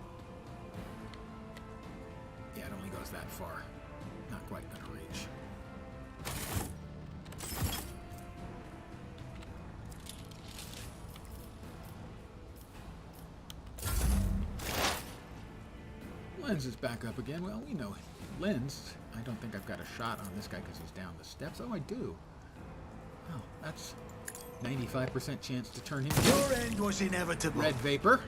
Yeah, it only goes that far. Not quite gonna reach. Lens is back up again. Well, we know Lens. I don't think I've got a shot on this guy because he's down the steps. Oh, I do. Oh, that's 95% chance to turn him. Your end was inevitable. Red vapor.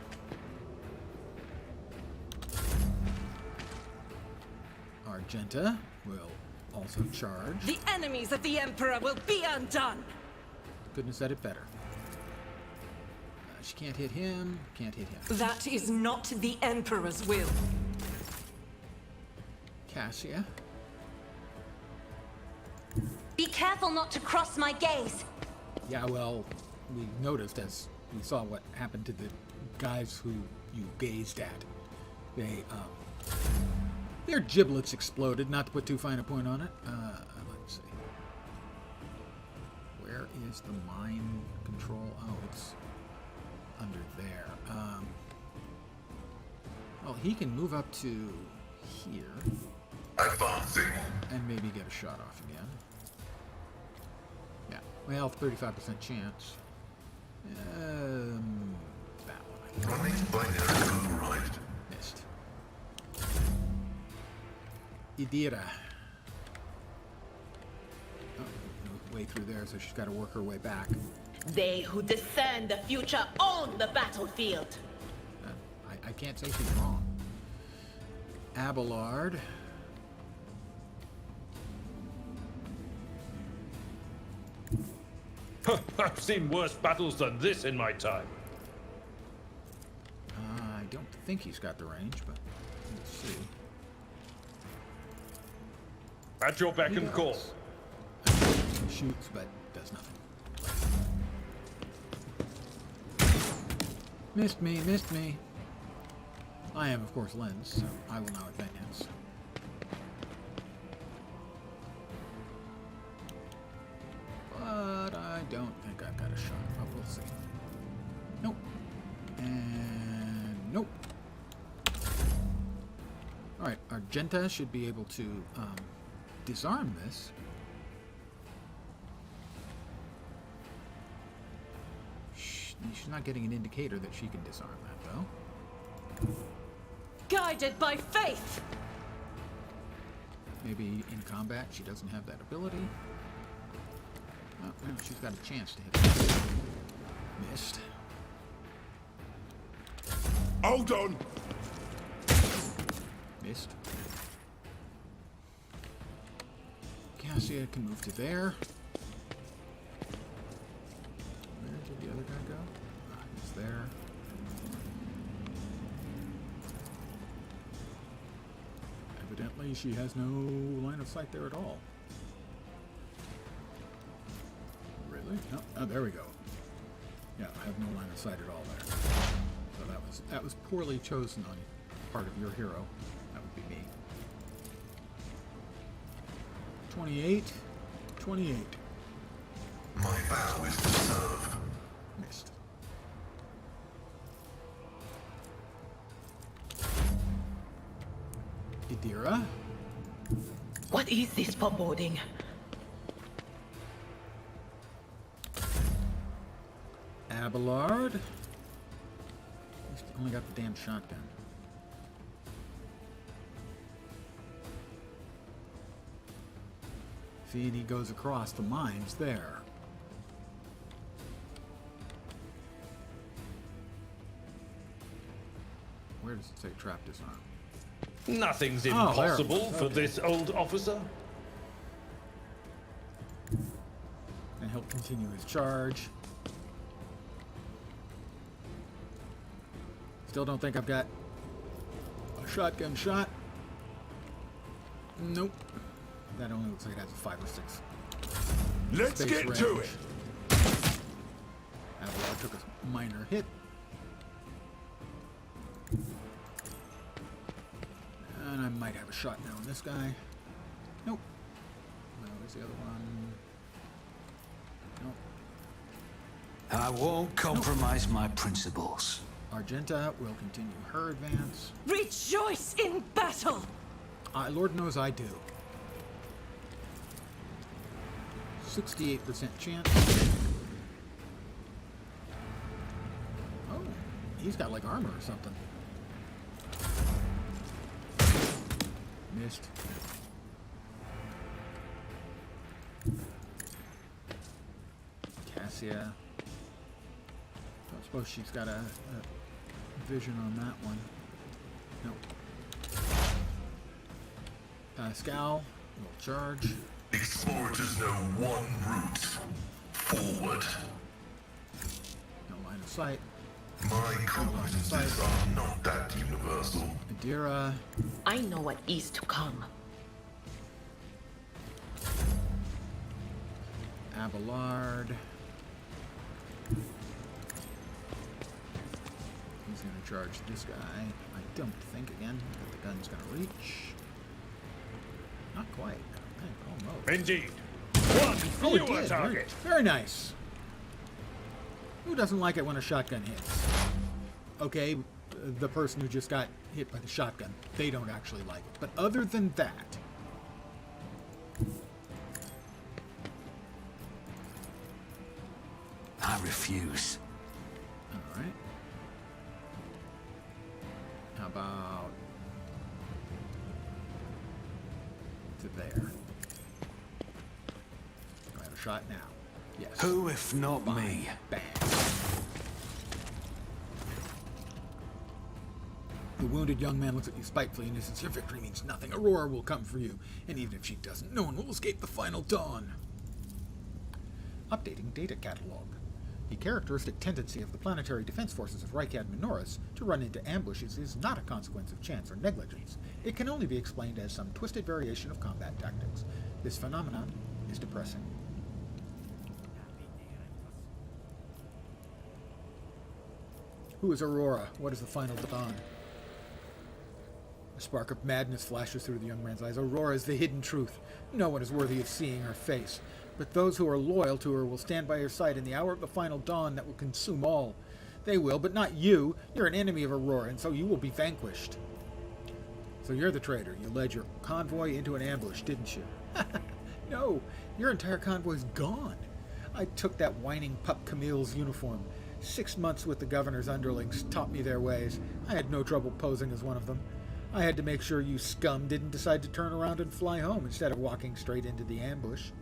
Argenta will also charge. The enemies of the Emperor will be undone! Couldn't have said it better. She can't hit him. Can't hit him. That is not the Emperor's will. Cassia. Be careful not to cross my gaze. Yeah, well, we noticed as we saw what happened to the guys who you gazed at. Their giblets exploded, not to put too fine a point on it. Let's see. Where is the mine control? Oh, it's under there. Well, he can move up to here. Advancing. And maybe get a shot off again. Yeah, well, 35% chance. That one. Running binary override. Missed. Idira. Oh, no way through there, so she's got to work her way back. They who discern the future own the battlefield. I can't say she's wrong. Abelard. I've seen worse battles than this in my time. I don't think he's got the range, but let's see. At your beck and call. He shoots, but does nothing. Missed me, missed me. I am, of course, Lens, so I will now advance. But I don't think I've got a shot. Oh, we'll see. Nope. And nope. Alright, Argenta should be able to disarm this. She's not getting an indicator that she can disarm that, though. Guided by faith! Maybe in combat she doesn't have that ability. Oh, well, she's got a chance to hit it. Missed. Hold on! Missed. Cassia can move to there. Where did the other guy go? He's there. Evidently, she has no line of sight there at all. Really? No. Oh, there we go. Yeah, I have no line of sight at all there. So that was poorly chosen on part of your hero. That would be me. 28. 28. My vow is to serve. Missed. Idira. What is this foreboding? Abelard. He's only got the damn shotgun. See, and he goes across the mines there. Where does it say trap disarm? Nothing's Oh, there. impossible for Okay. this old officer. And he'll continue his charge. Still don't think I've got a shotgun shot. Nope. That only looks like it has a 5 or 6. Let's Space get range. to it! Avalar took a minor hit. And I might have a shot now on this guy. Nope. Where's the other one? Nope. I won't compromise my principles. Argenta will continue her advance. Rejoice in battle! Lord knows I do. 68% chance. Oh, he's got like armor or something. Missed. Cassia. Don't suppose she's got a vision on that one. Nope. Pascal will charge. Explorers know one route. Forward. No line of sight. My coincidences are not that universal. Adira. I know what is to come. Abelard. He's going to charge this guy. I don't think, again, that the gun's going to reach. Not quite, I don't think. Almost. Indeed. Oh, One it fewer did. target. Very nice. Who doesn't like it when a shotgun hits? Okay, the person who just got hit by the shotgun, they don't actually like it. But other than that... I refuse. All right. How about to there? I have a shot now. Yes. Who, if not me? Bang. The wounded young man looks at you spitefully and says, "Your victory means nothing. Aurora will come for you. And even if she doesn't, no one will escape the final dawn." Updating data catalog. The characteristic tendency of the planetary defense forces of Rykad Minoris to run into ambushes is not a consequence of chance or negligence. It can only be explained as some twisted variation of combat tactics. This phenomenon is depressing. Who is Aurora? What is the final dawn? A spark of madness flashes through the young man's eyes. Aurora is the hidden truth. No one is worthy of seeing her face. But those who are loyal to her will stand by her side in the hour of the final dawn that will consume all. They will, but not you. You're an enemy of Aurora, and so you will be vanquished. So you're the traitor. You led your convoy into an ambush, didn't you? No, your entire convoy's gone. I took that whining pup Camille's uniform. 6 months with the governor's underlings taught me their ways. I had no trouble posing as one of them. I had to make sure you scum didn't decide to turn around and fly home instead of walking straight into the ambush.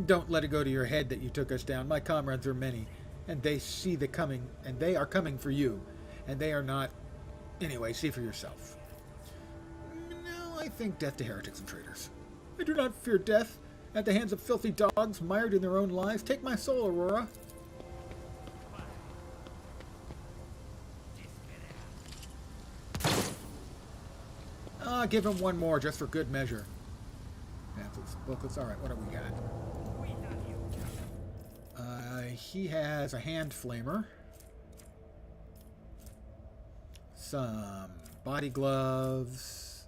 Don't let it go to your head that you took us down. My comrades are many, and they see the coming, and they are coming for you, and they are not... Anyway, see for yourself. No, I think death to heretics and traitors. I do not fear death at the hands of filthy dogs mired in their own lives. Take my soul, Aurora. Give him one more just for good measure. Pamphlets, booklets. All right, what do we got? He has a hand flamer, some body gloves,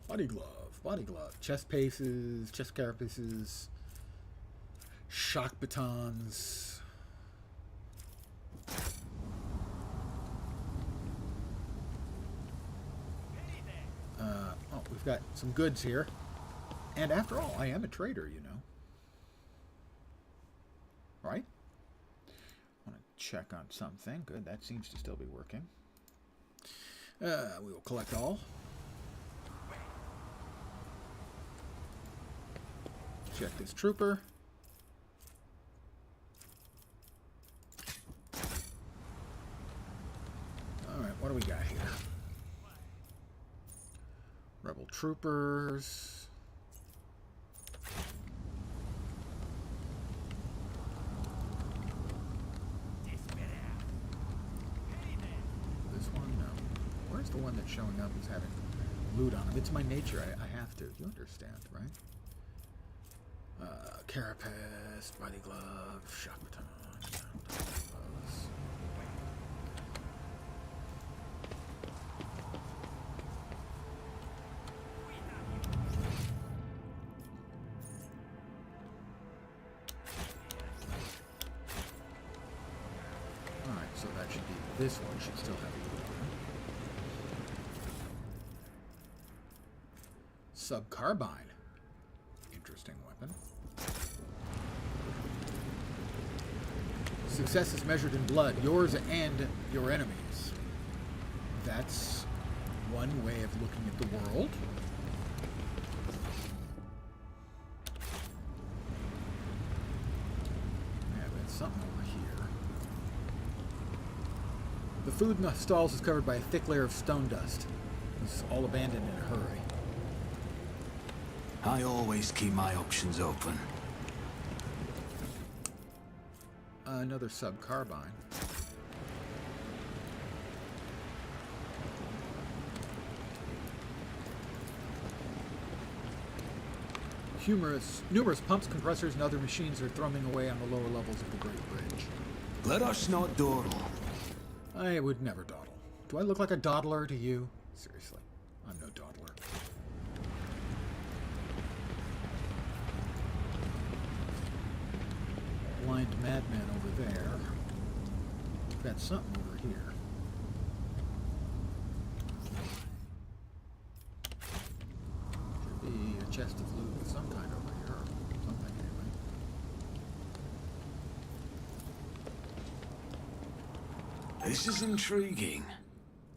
body glove, chest paces, chest carapaces, shock batons. We've got some goods here. And after all, I am a trader, you know. Right? I want to check on something. Good, that seems to still be working. We will collect all. Check this trooper. Alright, what do we got here? Rebel troopers. This one, no. Where's the one that's showing up as having loot on him? It's my nature. I have to. You understand, right? Carapace, body glove, shock baton. this one should still have a loot on. Sub-carbine. Interesting weapon. Success is measured in blood, yours and your enemies. That's one way of looking at the world. Yeah, there's something over here. The food in the stalls is covered by a thick layer of stone dust. It's all abandoned in a hurry. I always keep my options open. Another sub-carbine. Numerous pumps, compressors, and other machines are thrumming away on the lower levels of the Great Bridge. Let us not dawdle. I would never dawdle. Do I look like a dawdler to you? Seriously, I'm no dawdler. Blind madman over there. Got something over here. Should be a chest of loot of some kind over here. Something anyway. This is intriguing.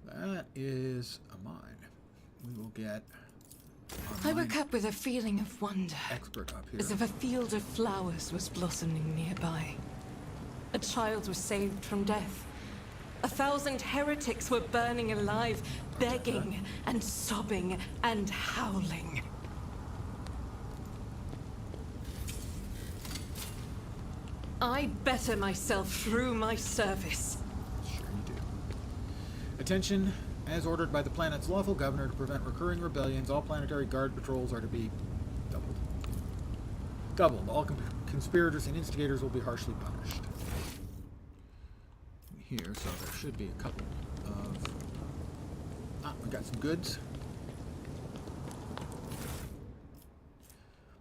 That is a mine. We will get I woke up with a feeling of wonder, expert up here. as if a field of flowers was blossoming nearby. A child was saved from death. 1,000 heretics were burning alive, begging and sobbing and howling. I better myself through my service. Sure you do. Attention. As ordered by the planet's lawful governor to prevent recurring rebellions, all planetary guard patrols are to be doubled. Doubled. All conspirators and instigators will be harshly punished. Here, so there should be a couple of... we got some goods.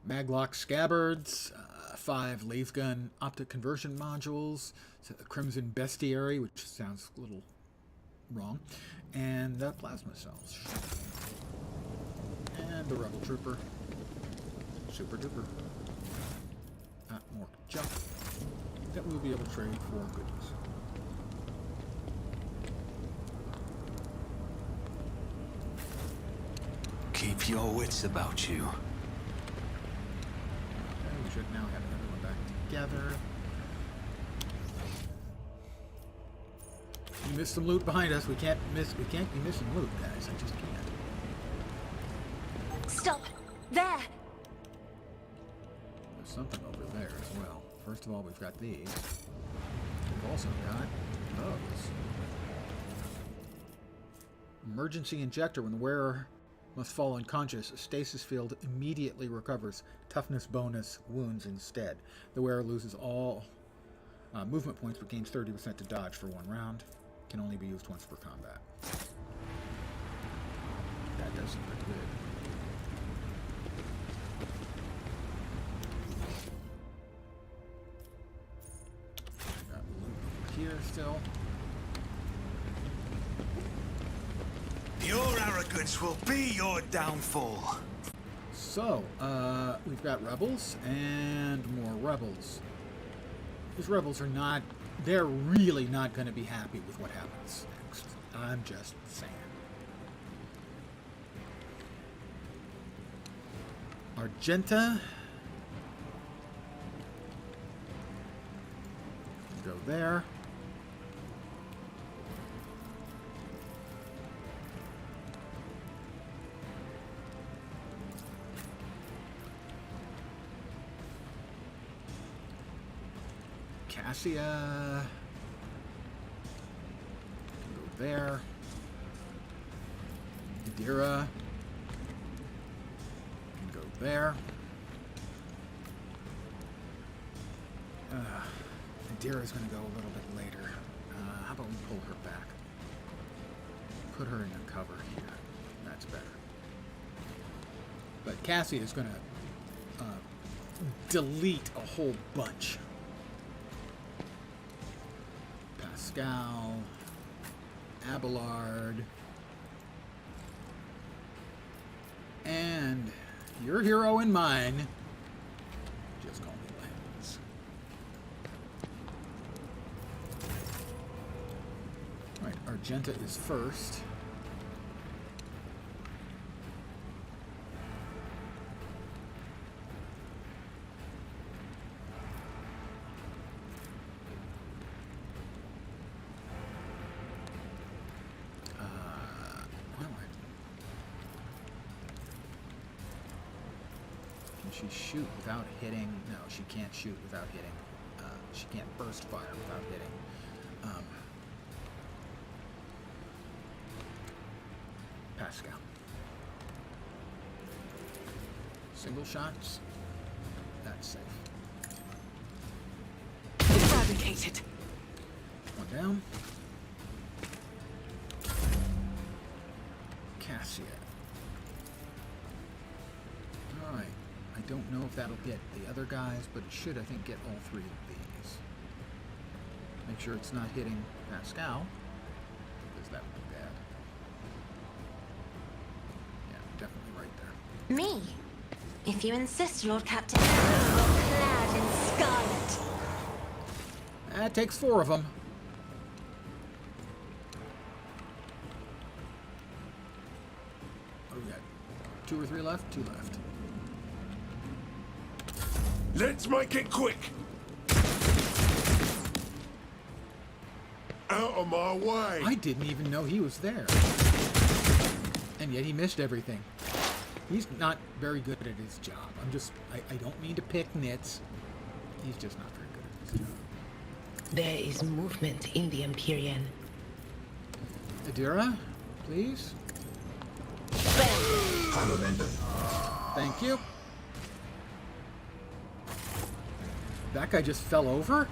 Maglock scabbards, 5 lathe gun optic conversion modules, a crimson bestiary, which sounds a little wrong, and plasma cells. And the rebel trooper. Super duper. More junk that we'll be able to trade for goodies. Keep your wits about you. Okay, we should now have everyone back together. We missed some loot behind us. We can't be missing loot, guys. I just can't. Stop! There! There's something over there as well. First of all, we've got these. We've also got those. Emergency injector. When the wearer must fall unconscious, a stasis field immediately recovers toughness bonus wounds instead. The wearer loses all movement points but gains 30% to dodge for 1 round. Can only be used once per combat. That does seem pretty good. Got loot over here still. Your arrogance will be your downfall. So, we've got rebels and more rebels. These rebels are not... They're really not going to be happy with what happens next. I'm just saying. Argenta. Go there. Cassia. Go there. Adira. Go there. Adira's going to go a little bit later. How about we pull her back? Put her in a cover here. That's better. But Cassia is going to delete a whole bunch. Pascal, Abelard. And your hero and mine. Just call me Lance. Alright, Argenta is first. Can she shoot without hitting? No, she can't shoot without hitting. She can't burst fire without hitting. Pascal. Single shots. That's safe. Eradicated. One down. Cassia. Alright. I don't know if that'll get the other guys, but it should, I think, get all three of these. Make sure it's not hitting Pascal, because that would be bad. Yeah, definitely right there. Me? If you insist, Lord Captain. Clad in scarlet. That takes 4 of them. What do we got? 2 or 3 left? 2 left. Let's make it quick! Out of my way! I didn't even know he was there. And yet he missed everything. He's not very good at his job. I don't mean to pick nits. He's just not very good at his job. There is movement in the Empyrean. Adira, please. Thank you. That guy just fell over?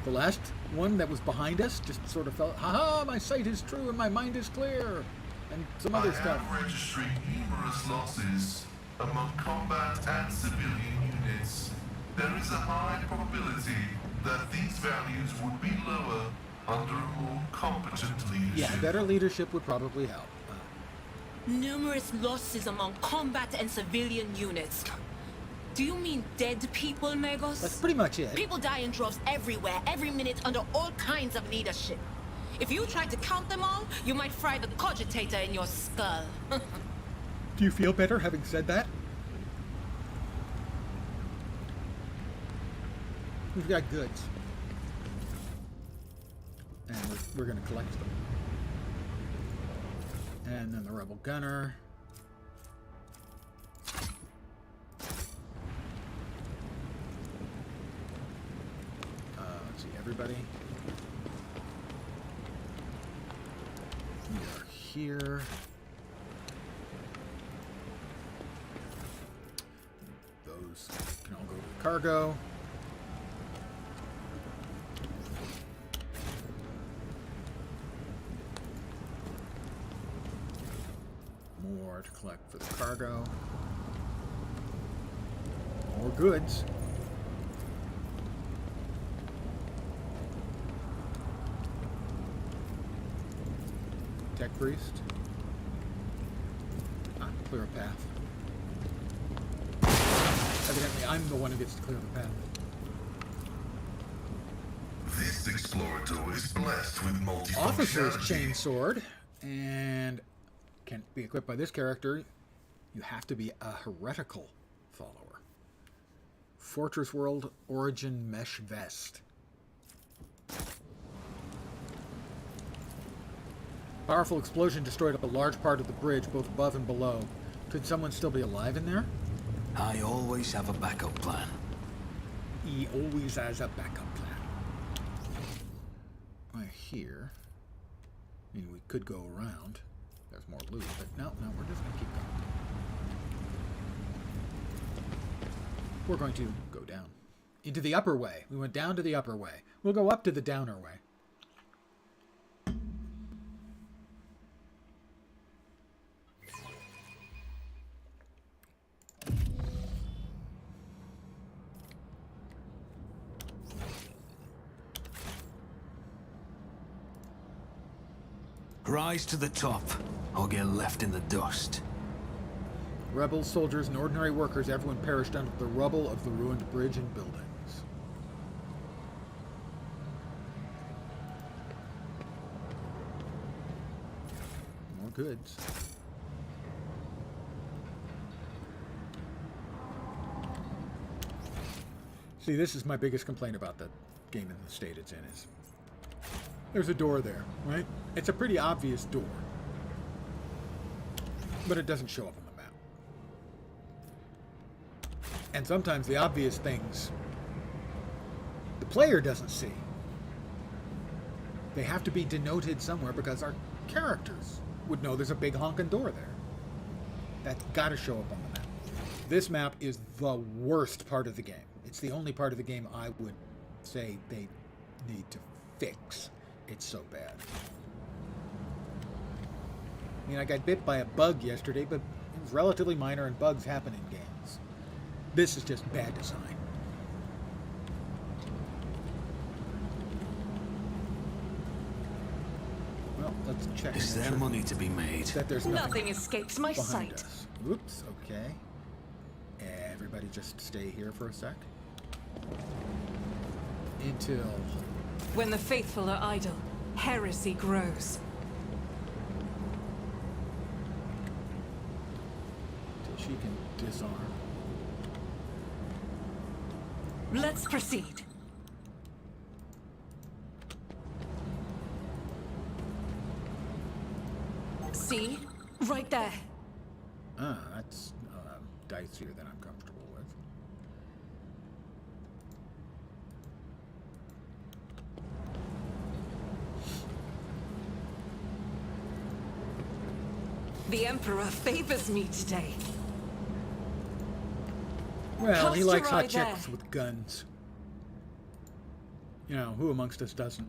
The last one that was behind us just sort of fell. Haha, my sight is true and my mind is clear. And some other stuff. I am registering numerous losses among combat and civilian units. There is a high probability that these values would be lower under a more competent leadership. Yeah, better leadership would probably help. Numerous losses among combat and civilian units. Do you mean dead people, Magos? That's pretty much it. People die in droves everywhere, every minute, under all kinds of leadership. If you tried to count them all, you might fry the cogitator in your skull. Do you feel better having said that? We've got goods. And we're going to collect them. And then the rebel gunner. Let's see, everybody. You are here. Those can all go to the cargo. More to collect for the cargo. More goods. Tech priest. Clear a path. Evidently, I'm the one who gets to clear the path. This explorator is blessed with Officer's multifunctionality. chainsword, and can't be equipped by this character. You have to be a heretical follower. Fortress World Origin Mesh Vest. Powerful explosion destroyed a large part of the bridge, both above and below. Could someone still be alive in there? I always have a backup plan. He always has a backup plan. Right here. I mean, we could go around. There's more loot, but no, we're just going to keep going. We're going to go down. Into the upper way. We went down to the upper way. We'll go up to the downer way. Rise to the top, or get left in the dust. Rebels, soldiers, and ordinary workers, everyone perished under the rubble of the ruined bridge and buildings. More goods. See, this is my biggest complaint about the game in the state it's in is there's a door there, right? It's a pretty obvious door, but it doesn't show up on the map. And sometimes the obvious things the player doesn't see. They have to be denoted somewhere because our characters would know there's a big honking door there. That's got to show up on the map. This map is the worst part of the game. It's the only part of the game I would say they need to fix. It's so bad. I mean, I got bit by a bug yesterday, but it was relatively minor and bugs happen in games. This is just bad design. Well, let's check. Is there money to be made? That there's Nothing escapes my behind sight. us. Oops, okay. Everybody just stay here for a sec. Until... When the faithful are idle, heresy grows. Until she can disarm. Let's proceed. See? Right there. Ah, that's dicier than I'm comfortable with. The Emperor favors me today. Well, he Cast likes your eye hot there. chicks with guns. You know, who amongst us doesn't?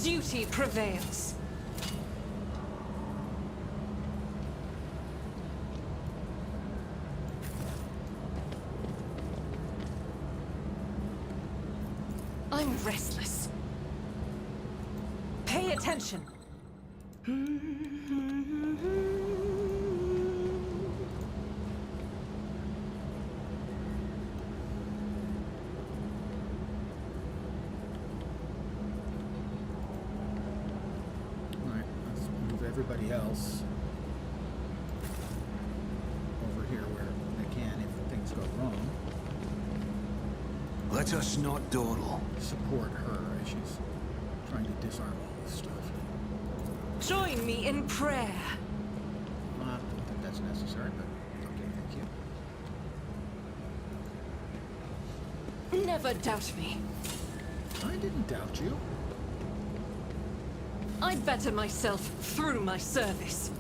Duty prevails. I'm restless. Pay attention. Alright, let's move everybody else over here where they can if things go wrong. Let us not dawdle. Support her as she's trying to disarm all this stuff. Join me in prayer. I don't think that's necessary, but okay, thank you. Never doubt me. I didn't doubt you. I better myself through my service.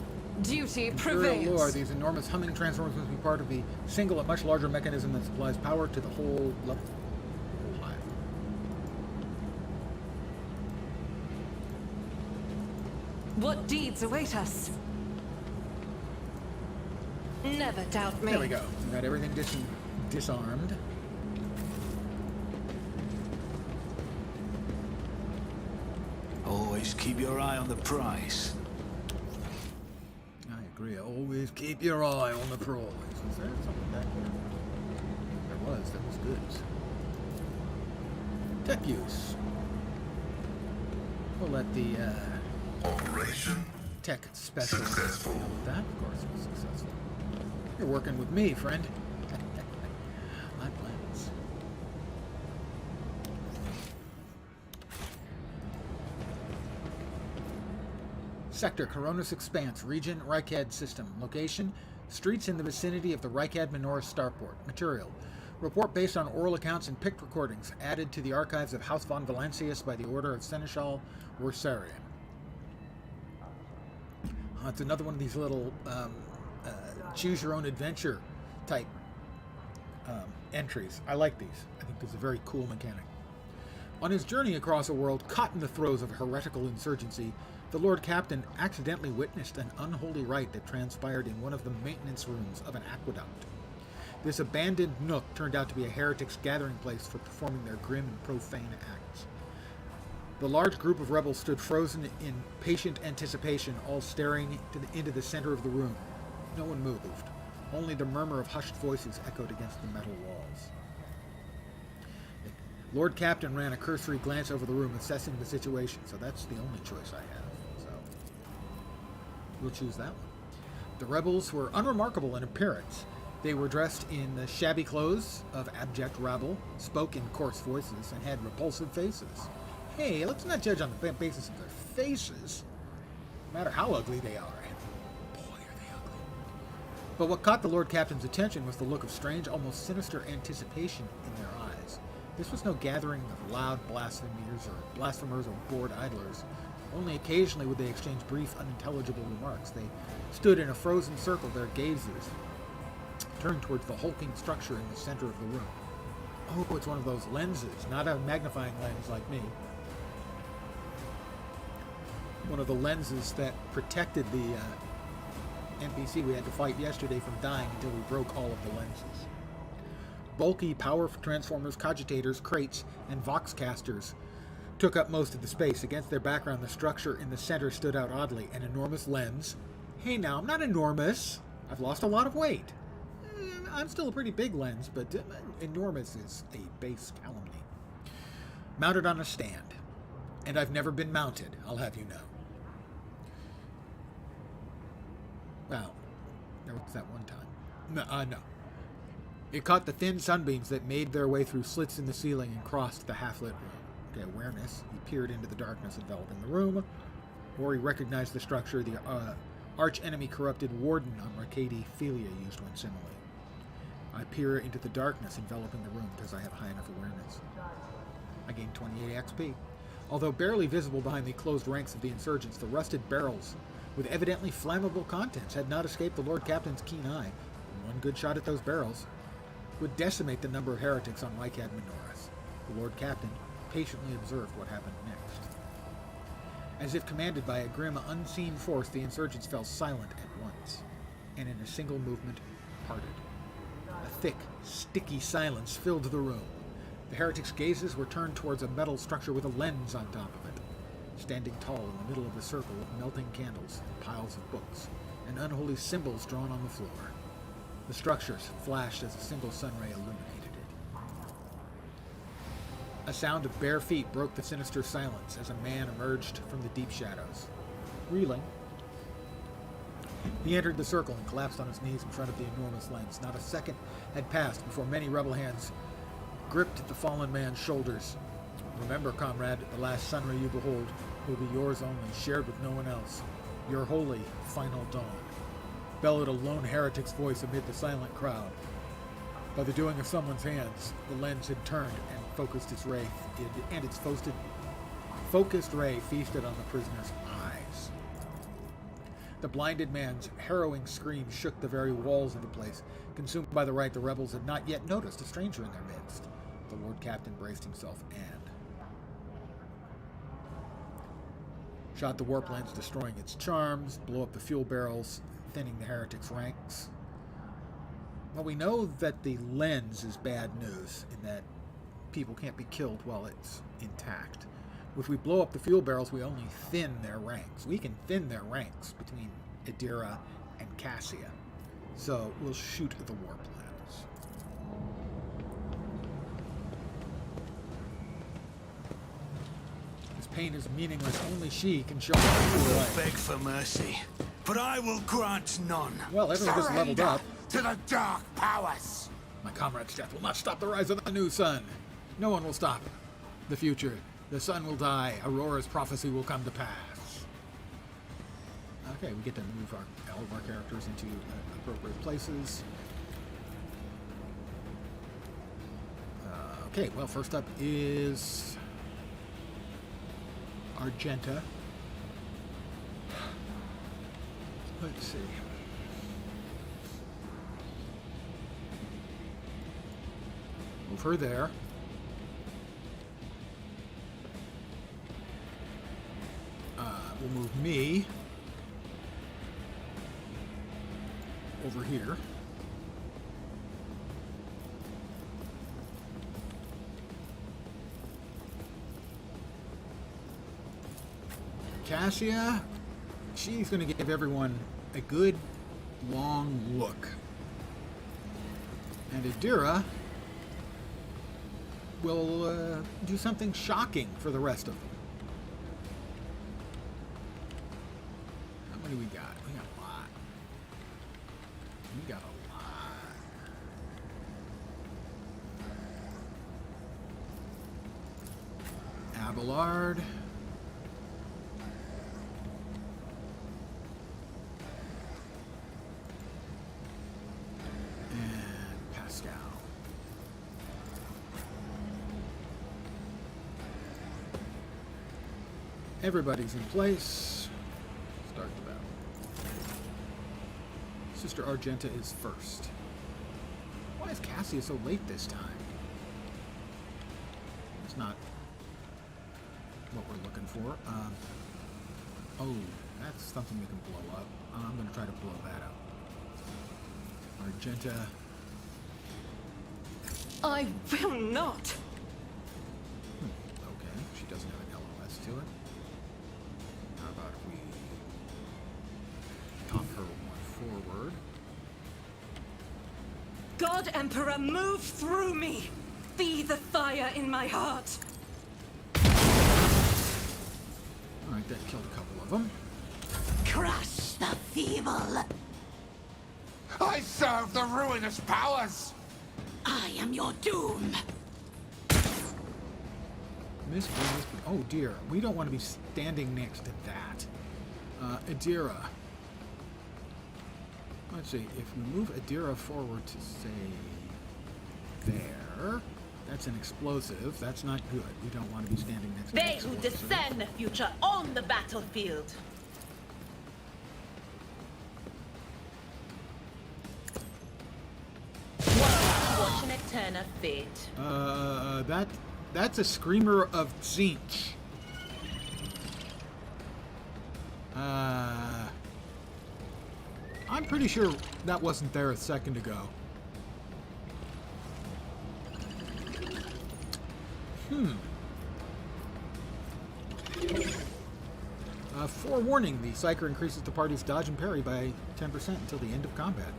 Duty Imperial prevails. lore, these enormous humming transformers must be part of the single and much larger mechanism that supplies power to the whole level. What deeds await us? Never doubt me. There we go. We got everything disarmed. Always keep your eye on the prize. I agree. Always keep your eye on the prize. Is there something back here? There was goods. Tech use. We'll let the Operation tech specialist successful. deal with that. Of course, it was successful. You're working with me, friend. My plans. Sector, Coronis Expanse, Region, Reichad System. Location, streets in the vicinity of the Reichad Menorah Starport. Material, report based on oral accounts and picked recordings, added to the archives of House von Valancius by the order of Seneschal Worsarian. It's another one of these little choose-your-own-adventure type entries. I like these. I think it's a very cool mechanic. On his journey across a world caught in the throes of heretical insurgency, the Lord Captain accidentally witnessed an unholy rite that transpired in one of the maintenance rooms of an aqueduct. This abandoned nook turned out to be a heretic's gathering place for performing their grim and profane acts. The large group of rebels stood frozen in patient anticipation, all staring into the center of the room. No one moved. Only the murmur of hushed voices echoed against the metal walls. Lord Captain ran a cursory glance over the room, assessing the situation, so that's the only choice I have. So we'll choose that one. The rebels were unremarkable in appearance. They were dressed in the shabby clothes of abject rabble, spoke in coarse voices, and had repulsive faces. Hey, let's not judge on the basis of their faces, no matter how ugly they are. And boy, are they ugly. But what caught the Lord Captain's attention was the look of strange, almost sinister anticipation in their eyes. This was no gathering of loud blasphemers or bored idlers. Only occasionally would they exchange brief, unintelligible remarks. They stood in a frozen circle, their gazes turned towards the hulking structure in the center of the room. Oh, it's one of those lenses, not a magnifying lens like me. One of the lenses that protected the NPC we had to fight yesterday from dying until we broke all of the lenses. Bulky power transformers, cogitators, crates, and voxcasters took up most of the space. Against their background, the structure in the center stood out oddly. An enormous lens. Hey now, I'm not enormous. I've lost a lot of weight. I'm still a pretty big lens, but enormous is a base calumny. Mounted on a stand. And I've never been mounted, I'll have you know. Well, there was that one time. No. It caught the thin sunbeams that made their way through slits in the ceiling and crossed the half-lit room. Okay, awareness. He peered into the darkness enveloping the room, or he recognized the structure the arch-enemy corrupted warden on Mercadi Philia used when simile. I peer into the darkness enveloping the room because I have high enough awareness. I gained 28 XP. Although barely visible behind the closed ranks of the insurgents, the rusted barrels with evidently flammable contents had not escaped the Lord Captain's keen eye. One good shot at those barrels would decimate the number of heretics on Lycad Minoris. The Lord Captain patiently observed what happened next. As if commanded by a grim, unseen force, the insurgents fell silent at once, and in a single movement parted. A thick, sticky silence filled the room. The heretics' gazes were turned towards a metal structure with a lens on top of it, standing tall in the middle of a circle of melting candles, piles of books, and unholy symbols drawn on the floor. The structures flashed as a single sunray illuminated it. A sound of bare feet broke the sinister silence as a man emerged from the deep shadows. Reeling, he entered the circle and collapsed on his knees in front of the enormous lens. Not a second had passed before many rebel hands gripped the fallen man's shoulders. Remember, comrade, the last sunray you behold will be yours only, shared with no one else. Your holy, final dawn. Bellowed a lone heretic's voice amid the silent crowd. By the doing of someone's hands, the lens had turned and focused its ray, and its focused ray feasted on the prisoner's eyes. The blinded man's harrowing scream shook the very walls of the place. Consumed by the right, the rebels had not yet noticed a stranger in their midst. The Lord Captain braced himself and shot the warp lens, destroying its charms, blew up the fuel barrels, thinning the heretics' ranks. Well, we know that the lens is bad news in that people can't be killed while it's intact. If we blow up the fuel barrels, we only thin their ranks. We can thin their ranks between Idira and Cassia. So we'll shoot the warp lens. This pain is meaningless. Only she can show us the true light. Beg for mercy, but I will grant none. Well, everyone just leveled up. To the dark powers! My comrade's death will not stop the rise of the new sun. No one will stop the future. The sun will die. Aurora's prophecy will come to pass. Okay, we get to move all of our characters into appropriate places. Okay, well, first up is Argenta. Let's see. Move her there. We'll move me over here. Cassia, she's going to give everyone a good long look. And Adira will do something shocking for the rest of them. How many we got? We got a lot. We got a lot. Abelard. And Pascal. Everybody's in place. Start the battle. Sister Argenta is first. Why is Cassia so late this time? It's not what we're looking for. Oh, that's something we can blow up. I'm going to try to blow that up. Argenta. I will not. Okay, she doesn't have an LOS to it. How about if we knock her one forward? God Emperor, move through me. Be the fire in my heart. Alright, that killed a couple of them. Crush the feeble. I serve the ruinous powers! I am your doom. Miss Venus, oh dear, we don't want to be standing next to that. Adira. Let's see, if we move Adira forward to, say, there, that's an explosive. That's not good. We don't want to be standing next to They an who explosive. discern the future on the battlefield. Fortunate turn of fate. That's a screamer of Tzeentch. I'm pretty sure that wasn't there a second ago. Forewarning, the Psyker increases the party's dodge and parry by 10% until the end of combat.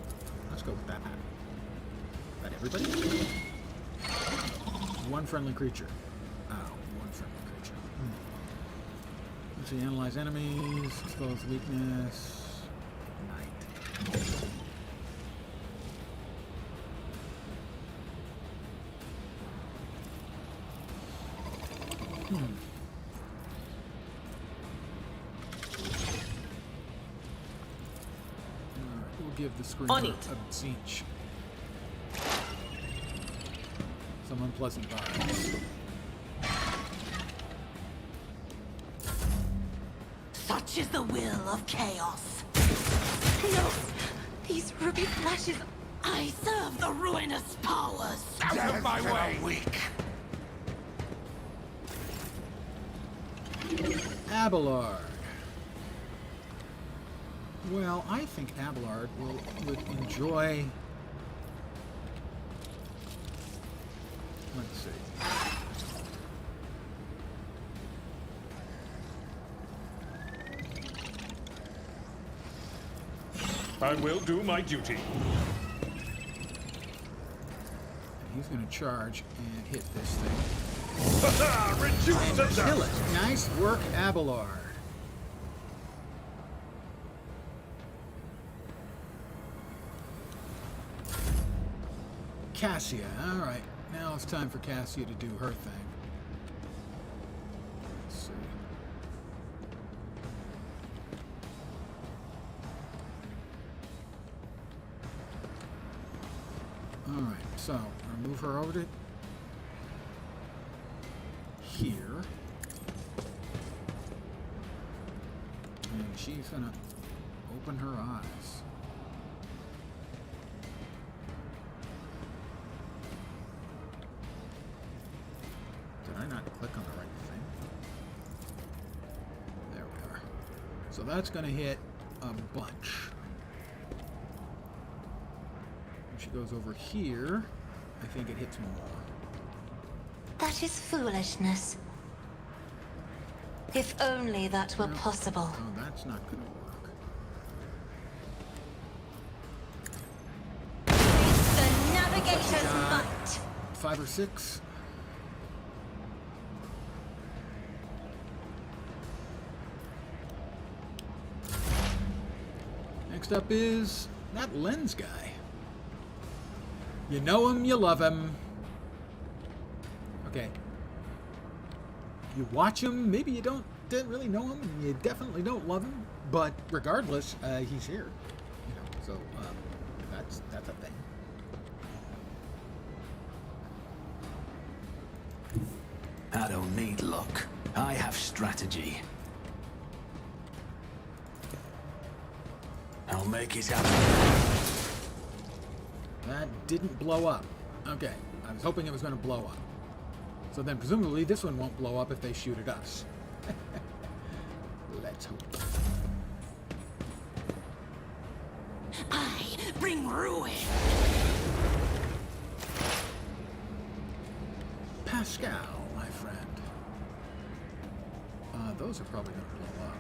Let's go with that. Is that everybody? One friendly creature. Oh, one friendly creature. Let's see, analyze enemies, expose weakness. Night. We'll give the screamer On it. a Tzeentch. Some unpleasant vibes. Such is the will of chaos. No! These ruby flashes... I serve the ruinous powers. Out of my way! Weak. Abelard. Well, I think Abelard would enjoy... Let's see. I will do my duty. He's going to charge and hit this thing. Reduce And to kill dust. it. Nice work, Abelard. Cassia. All right. Now it's time for Cassia to do her thing. Let's see. All right. So, I'll move her over to here. And she's going to open her eyes. Did I not click on the right thing? There we are. So that's going to hit a bunch. When she goes over here, I think it hits more. That is foolishness. If only that were possible. Oh, that's not gonna work. It's the navigator's might. 5 or 6. Next up is that lens guy. You know him, you love him. Okay. You watch him, maybe you don't really know him, and you definitely don't love him, but regardless, he's here. You know, so that's a thing. I don't need luck. I have strategy. I'll make it happen. That didn't blow up. Okay, I was hoping it was going to blow up. So then presumably this one won't blow up if they shoot at us. Let's hope. I bring ruin. Pascal, my friend. Those are probably going to blow up.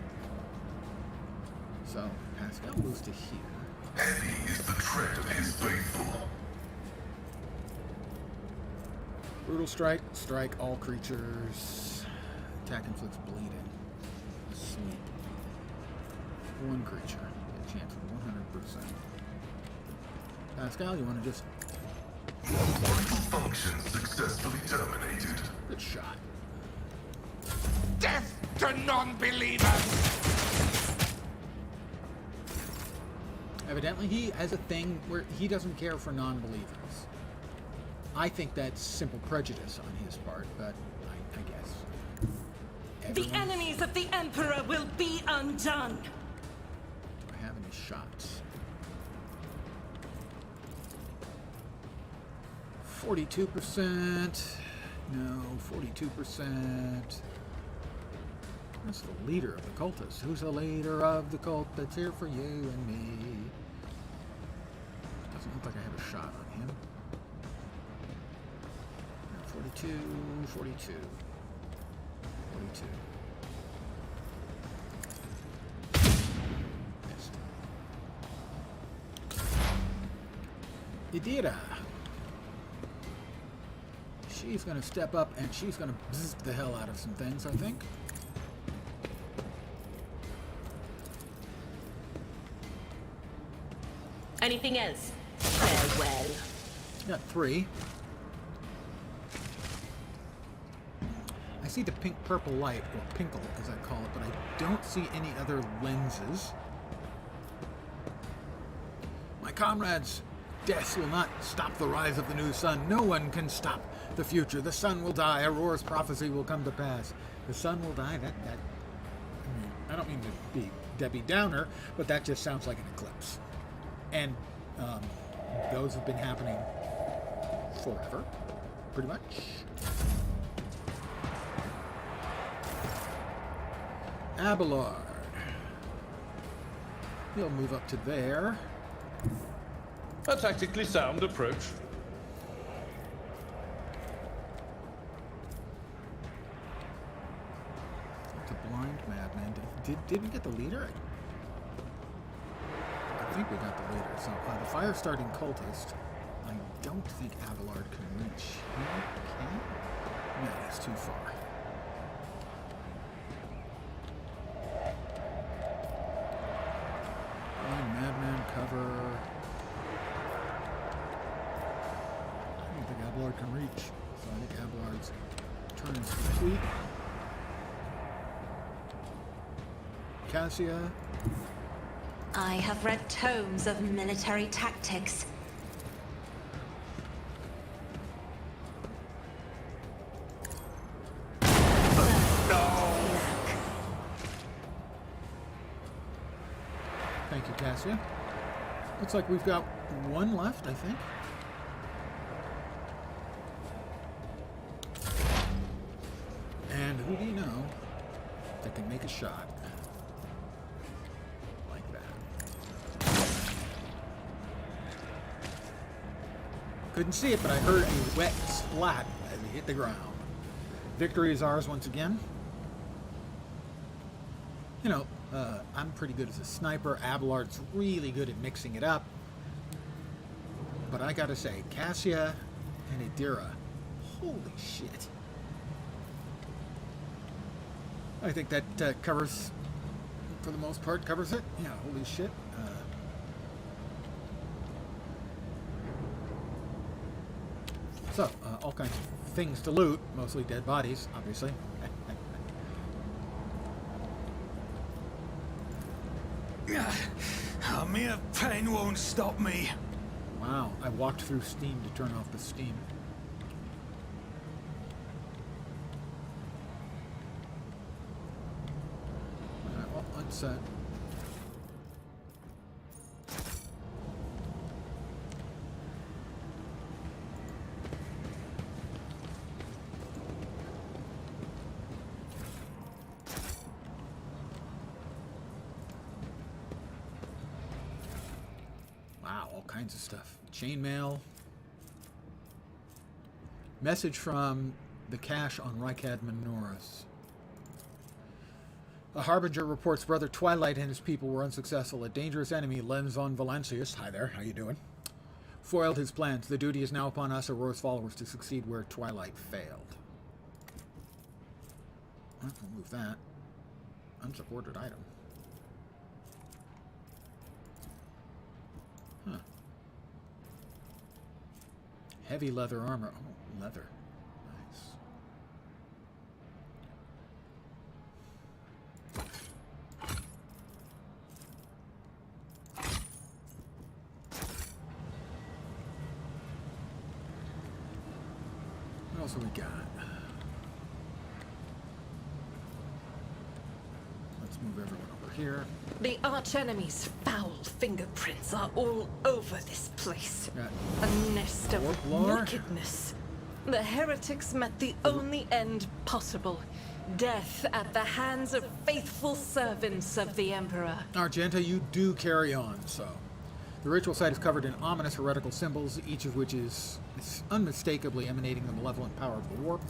So Pascal moves to here. Heavy is the tread of his faithful. Brutal strike, strike all creatures. Attack inflicts bleeding. Sweet. One creature. A chance of 100%. Pascal, you want to just... Vital function successfully terminated. Good shot. Death to non-believers! Evidently he has a thing where he doesn't care for non-believers. I think that's simple prejudice on his part, but I guess. The enemies of the Emperor will be undone! Do I have any shots? 42%. No, 42%. That's the leader of the cultists. Who's the leader of the cult that's here for you and me? Doesn't look like I have a shot on him. 42, 42. 42. Missed. Idira. She's going to step up and she's going to bzz the hell out of some things, I think. Anything else? Farewell. Got 3. I see the pink-purple light, or pinkle as I call it, but I don't see any other lenses. My comrades, death will not stop the rise of the new sun. No one can stop the future. The sun will die. Aurora's prophecy will come to pass. The sun will die. I don't mean to be Debbie Downer, but that just sounds like an eclipse. And those have been happening forever, pretty much. Abelard. He'll move up to there. A tactically sound approach. It's a blind madman. Did we get the leader? I think we got the leader. So the fire-starting cultist. I don't think Abelard can reach him. Can he? No, he's too far. Blind madman cover. I don't think Abelard can reach. So I think Abelard's turn is complete. Cassia. I have read tomes of military tactics. Thank you, Cassia. Looks like we've got one left, I think. And who do you know that can make a shot like that? Couldn't see it, but I heard a wet splat as he hit the ground. Victory is ours once again. You know, I'm pretty good as a sniper. Abelard's really good at mixing it up. But I gotta say, Cassia and Adira, holy shit. I think that covers, for the most part, covers it. Yeah, holy shit. So, all kinds of things to loot, mostly dead bodies, obviously. A mere pain won't stop me. Wow, I walked through Steam to turn off the steam. Alright, well, let's wow, all kinds of stuff. Chainmail. Message from the cache on Rykad Minoris. A harbinger reports Brother Twilight and his people were unsuccessful. A dangerous enemy, Lenzon Valancius, hi there, how you doing? Foiled his plans. The duty is now upon us, Aurora's followers, to succeed where Twilight failed. Well, we'll move that. Unsupported item. Huh. Heavy leather armor. Oh, leather. Nice. What else have we got? Let's move everyone over here. The archenemy's foul fingerprints are all over this place. Got A nest of folklore. nakedness. The heretics met the only end possible. Death at the hands of faithful servants of the Emperor. Argenta, you do carry on, so. The ritual site is covered in ominous heretical symbols, each of which is unmistakably emanating the malevolent power of the warp.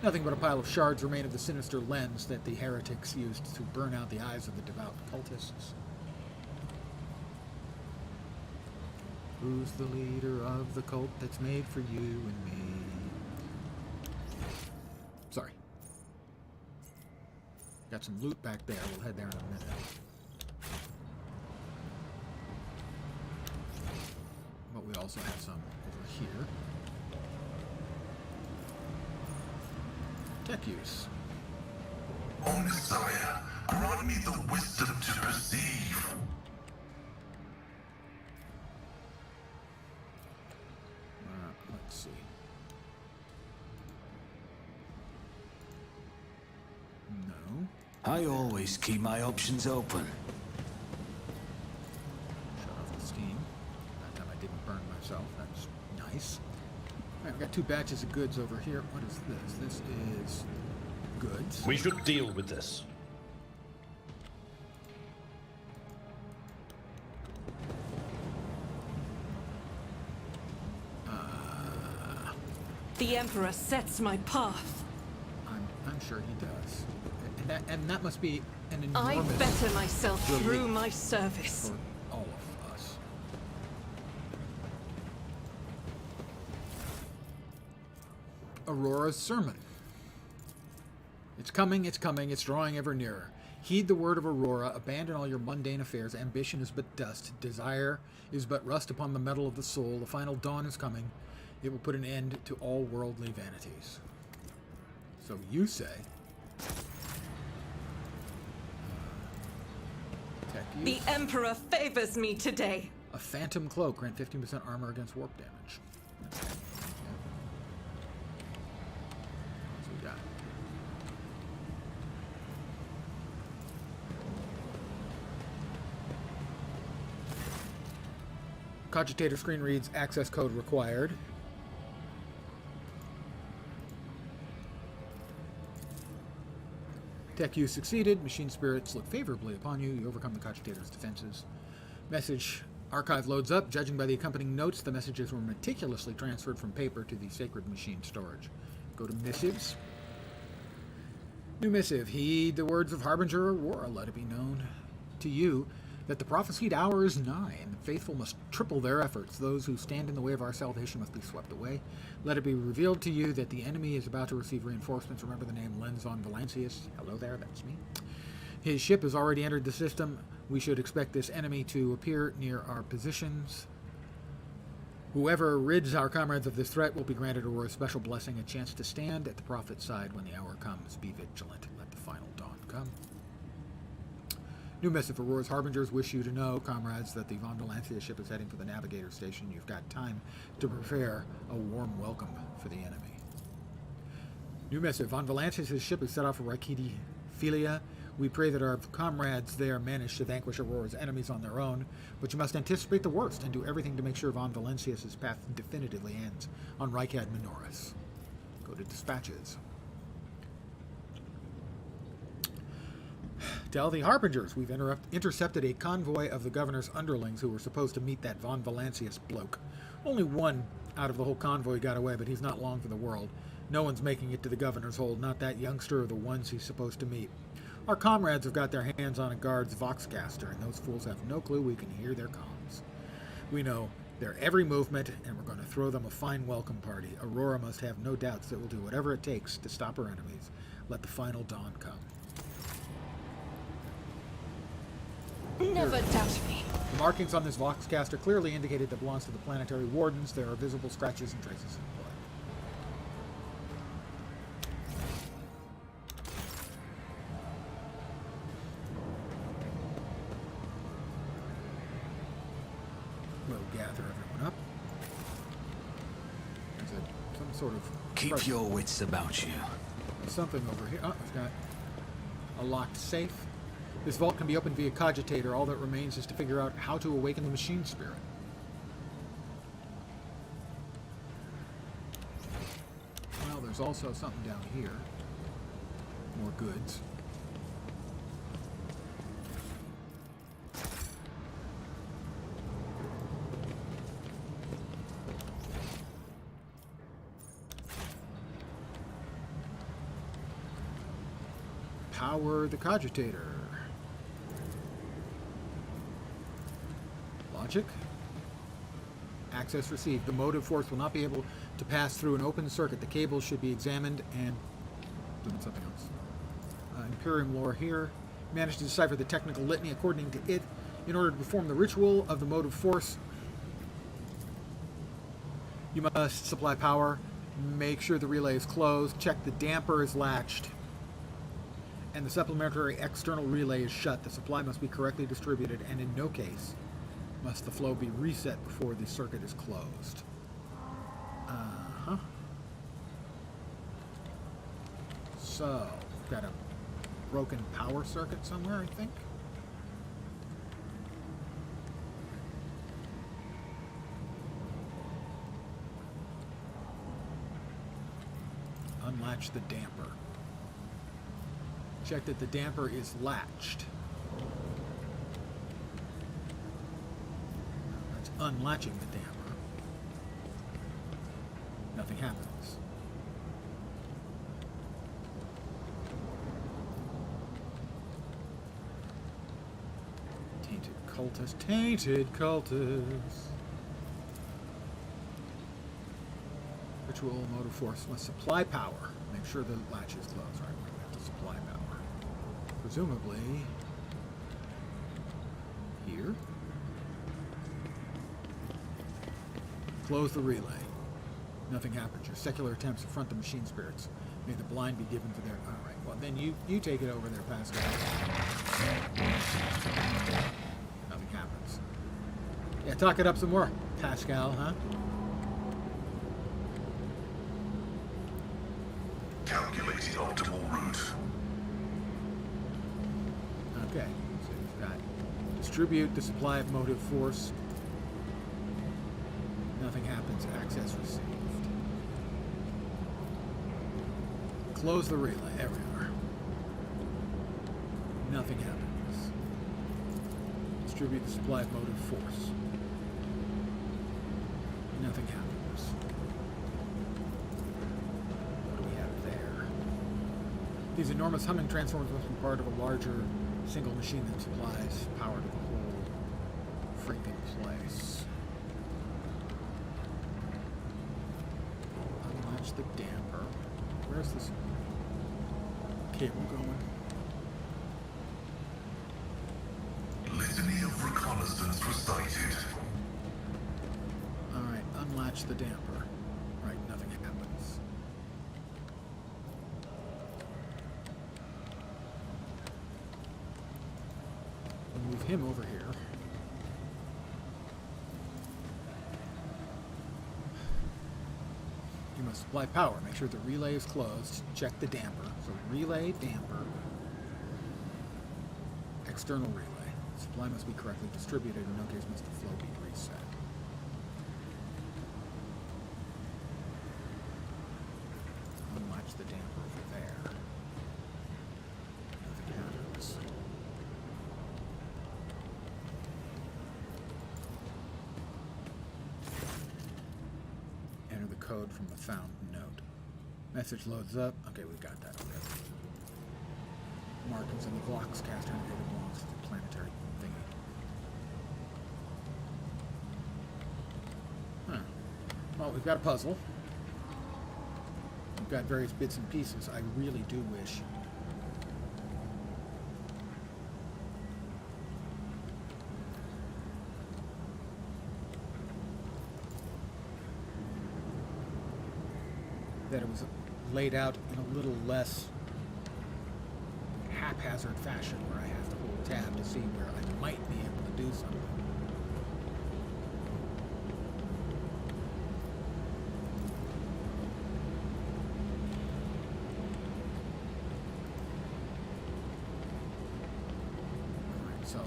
Nothing but a pile of shards remain of the sinister lens that the heretics used to burn out the eyes of the devout cultists. Who's the leader of the cult that's made for you and me? Sorry. Got some loot back there. We'll head there in a minute. But we also have some over here. Tech use. O Messiah, grant me the wisdom to perceive. Let's see. No. I always keep my options open. Shut off the steam. That time I didn't burn myself. That's nice. Alright, we got 2 batches of goods over here. What is this? This is goods. We should deal with this. The Emperor sets my path. I'm sure he does. And that must be an I enormous better myself relief through my service. for all of us. Aurora's sermon. It's coming, it's coming, it's drawing ever nearer. Heed the word of Aurora, abandon all your mundane affairs. Ambition is but dust, desire is but rust upon the metal of the soul. The final dawn is coming. It will put an end to all worldly vanities. So you say. Tech use. The Emperor favors me today. A phantom cloak, grant 15% armor against warp damage. Okay. So we got. Cogitator screen reads access code required. Tech use succeeded. Machine spirits look favorably upon you. You overcome the cogitator's defenses. Message archive loads up. Judging by the accompanying notes, the messages were meticulously transferred from paper to the sacred machine storage. Go to missives. New missive. Heed the words of Harbinger Aurora. Let it be known to you that the prophesied hour is nigh, and the faithful must triple their efforts. Those who stand in the way of our salvation must be swept away. Let it be revealed to you that the enemy is about to receive reinforcements. Remember the name Lenzon Valancius? Hello there, that's me. His ship has already entered the system. We should expect this enemy to appear near our positions. Whoever rids our comrades of this threat will be granted Aurora's special blessing, a chance to stand at the prophet's side when the hour comes. Be vigilant. Let the final dawn come. New missive. Aurora's harbingers wish you to know, comrades, that the Von Valancia ship is heading for the navigator station. You've got time to prepare a warm welcome for the enemy. New missive. Von Valancia's ship is set off for Raikidi Philia. We pray that our comrades there manage to vanquish Aurora's enemies on their own, but you must anticipate the worst and do everything to make sure Von Valancius' path definitively ends on Rykad Minoris. Go to dispatches. Tell the Harbingers we've intercepted a convoy of the governor's underlings who were supposed to meet that Von Valancius bloke. Only one out of the whole convoy got away, but he's not long for the world. No one's making it to the governor's hold, not that youngster or the ones he's supposed to meet. Our comrades have got their hands on a guard's voxcaster, and those fools have no clue we can hear their comms. We know their every movement, and we're going to throw them a fine welcome party. Aurora must have no doubts that we'll do whatever it takes to stop her enemies. Let the final dawn come. Never doubt me. The markings on this voxcaster clearly indicated that belongs to the planetary wardens. There are visible scratches and traces of blood. We'll gather everyone up. There's some sort of... Keep your wits about you. There's something over here. Oh, we've got a locked safe. This vault can be opened via cogitator. All that remains is to figure out how to awaken the machine spirit. Well, there's also something down here. More goods. Power the cogitator. Logic. Access received. The motive force will not be able to pass through an open circuit. The cables should be examined and doing something else. Imperium lore here. Managed to decipher the technical litany according to it. In order to perform the ritual of the motive force, you must supply power. Make sure the relay is closed. Check the damper is latched. And the supplementary external relay is shut. The supply must be correctly distributed, and in no case must the flow be reset before the circuit is closed. So, we've got a broken power circuit somewhere, I think. Unlatch the damper. Check that the damper is latched. That's unlatching the damper. Nothing happens. Tainted cultist. Tainted cultist. Ritual motive force must supply power. Make sure the latch is closed, right? We have to supply power. Presumably here. Close the relay. Nothing happens. Your secular attempts to front the machine spirits. May the blind be given for their... Alright, well then you take it over there, Pascal. Nothing happens. Yeah, talk it up some more, Pascal, huh? Calculating optimal route. Okay, so you've got distribute the supply of motive force. Nothing happens. Access received. Close the relay. There we are. Nothing happens. Distribute the supply of motive force. Nothing happens. What do we have there? These enormous humming transformers must be part of a larger single machine that supplies power to the whole freaking place. Unlatch the damper. Where's this cable going? Litany of reconnaissance recited. Alright, unlatch the damper. Right, nothing happens. We'll move him over here. You must supply power. Make sure the relay is closed. Check the damper. So relay, damper, external relay. Supply must be correctly distributed. In no case must the flow be reset. Unlatch the damper over there. Nothing happens. Enter the code from the found note. Message loads up. Okay, we've got that already. Markings in the Vox caster indicated belongs to the planetary thingy. Huh. Well, we've got a puzzle. We've got various bits and pieces. I really do wish that it was laid out in a little less haphazard fashion where I have to hold tab to see where I might be able to do something. Alright, so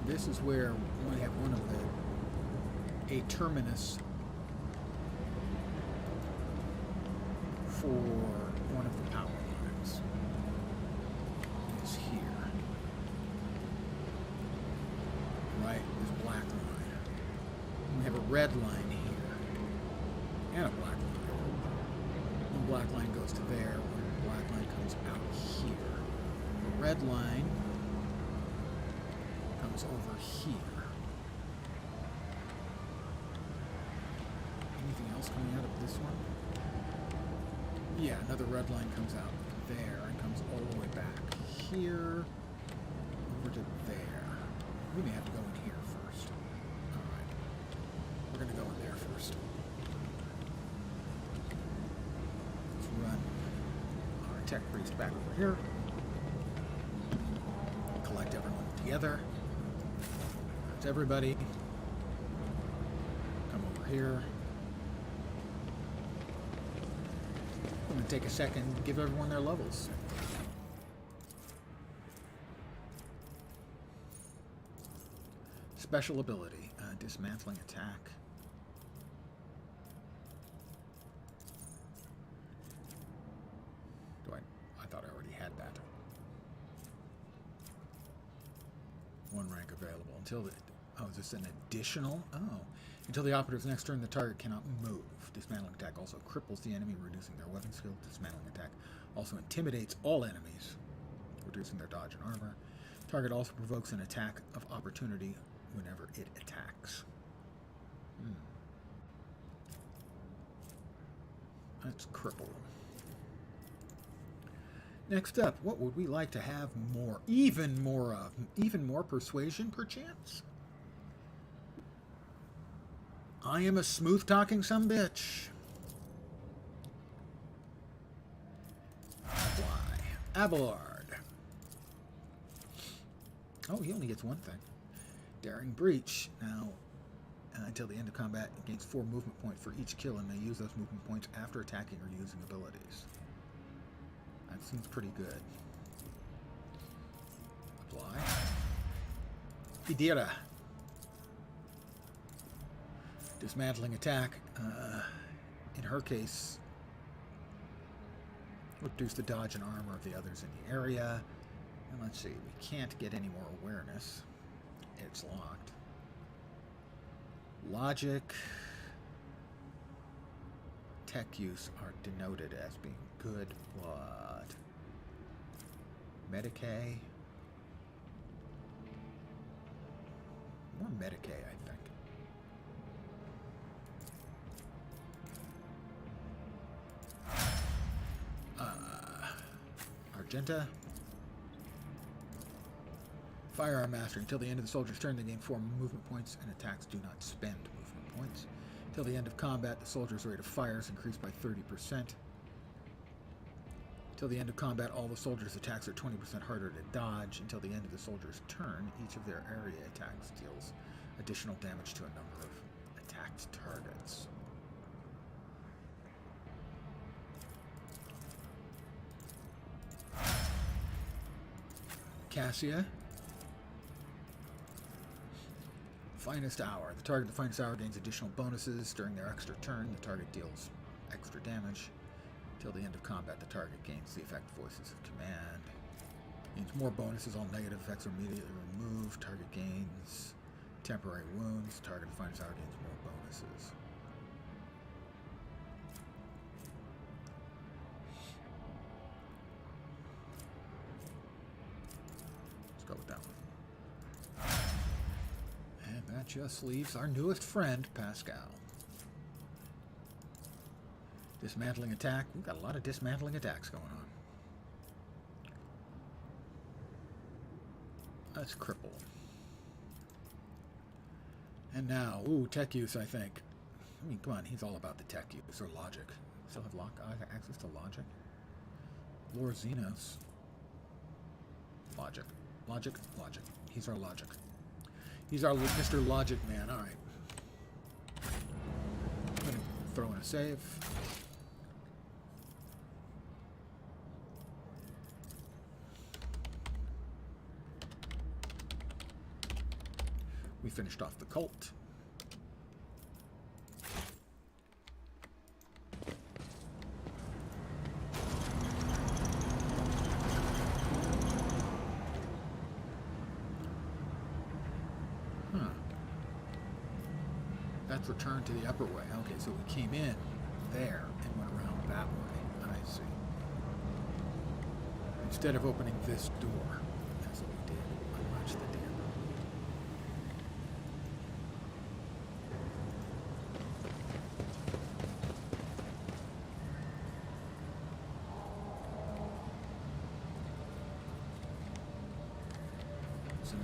this is where we have one of a terminus for one of the power lines. Is here. Right, this black line. We have a red line here. And a black line. One black line goes to there, one black line comes out here. The red line comes over here. Anything else coming out of this one? Yeah, another red line comes out there and comes all the way back here, over to there. We may have to go in here first. Alright. We're going to go in there first. Let's run our tech priest back over here. Collect everyone together. That's everybody. Come over here. I'm going to take a second and give everyone their levels. Special ability, dismantling attack. I thought I already had that. One rank available until the... Oh, is this an additional? Oh. Until the operative's next turn, the target cannot move. Dismantling attack also cripples the enemy, reducing their weapon skill. Dismantling attack also intimidates all enemies, reducing their dodge and armor. Target also provokes an attack of opportunity whenever it attacks. Let's cripple them. Next up, what would we like to have more? Even more of? Even more persuasion, perchance? I am a smooth-talking sumbitch. Apply. Abelard. Oh, he only gets one thing. Daring Breach. Now, until the end of combat, it gains 4 movement points for each kill and may use those movement points after attacking or using abilities. That seems pretty good. Apply. Idira. Dismantling attack. In her case, reduce the dodge and armor of the others in the area. And let's see, we can't get any more awareness. It's locked. Logic. Tech use are denoted as being good, but Medicae. More Medicae, I think. Argenta. Firearm Master. Until the end of the soldier's turn, they gain 4 movement points, and attacks do not spend movement points. Until the end of combat, the soldier's rate of fire is increased by 30%. Until the end of combat, all the soldiers' attacks are 20% harder to dodge. Until the end of the soldier's turn, each of their area attacks deals additional damage to a number of attacked targets. Cassia. Finest Hour. The target of the Finest Hour gains additional bonuses during their extra turn. The target deals extra damage. Till the end of combat, the target gains the effect Voices of Command. Gains more bonuses. All negative effects are immediately removed. Target gains temporary wounds. Target of the Finest Hour gains more bonuses. Let's go with that one. And that just leaves our newest friend, Pascal. Dismantling attack. We've got a lot of dismantling attacks going on. Let's cripple. And now, ooh, tech use, I think. I mean, come on, he's all about the tech use or logic. Still have access to logic? Lord Xenos. Logic. Logic. Logic. He's our logic. He's our Mr. Logic Man. All right. I'm going to throw in a save. We finished off the cult. That's returned to the upper way. Okay, so we came in there and went around that way. I see. Instead of opening this door, that's what we did. Unlatch the damper.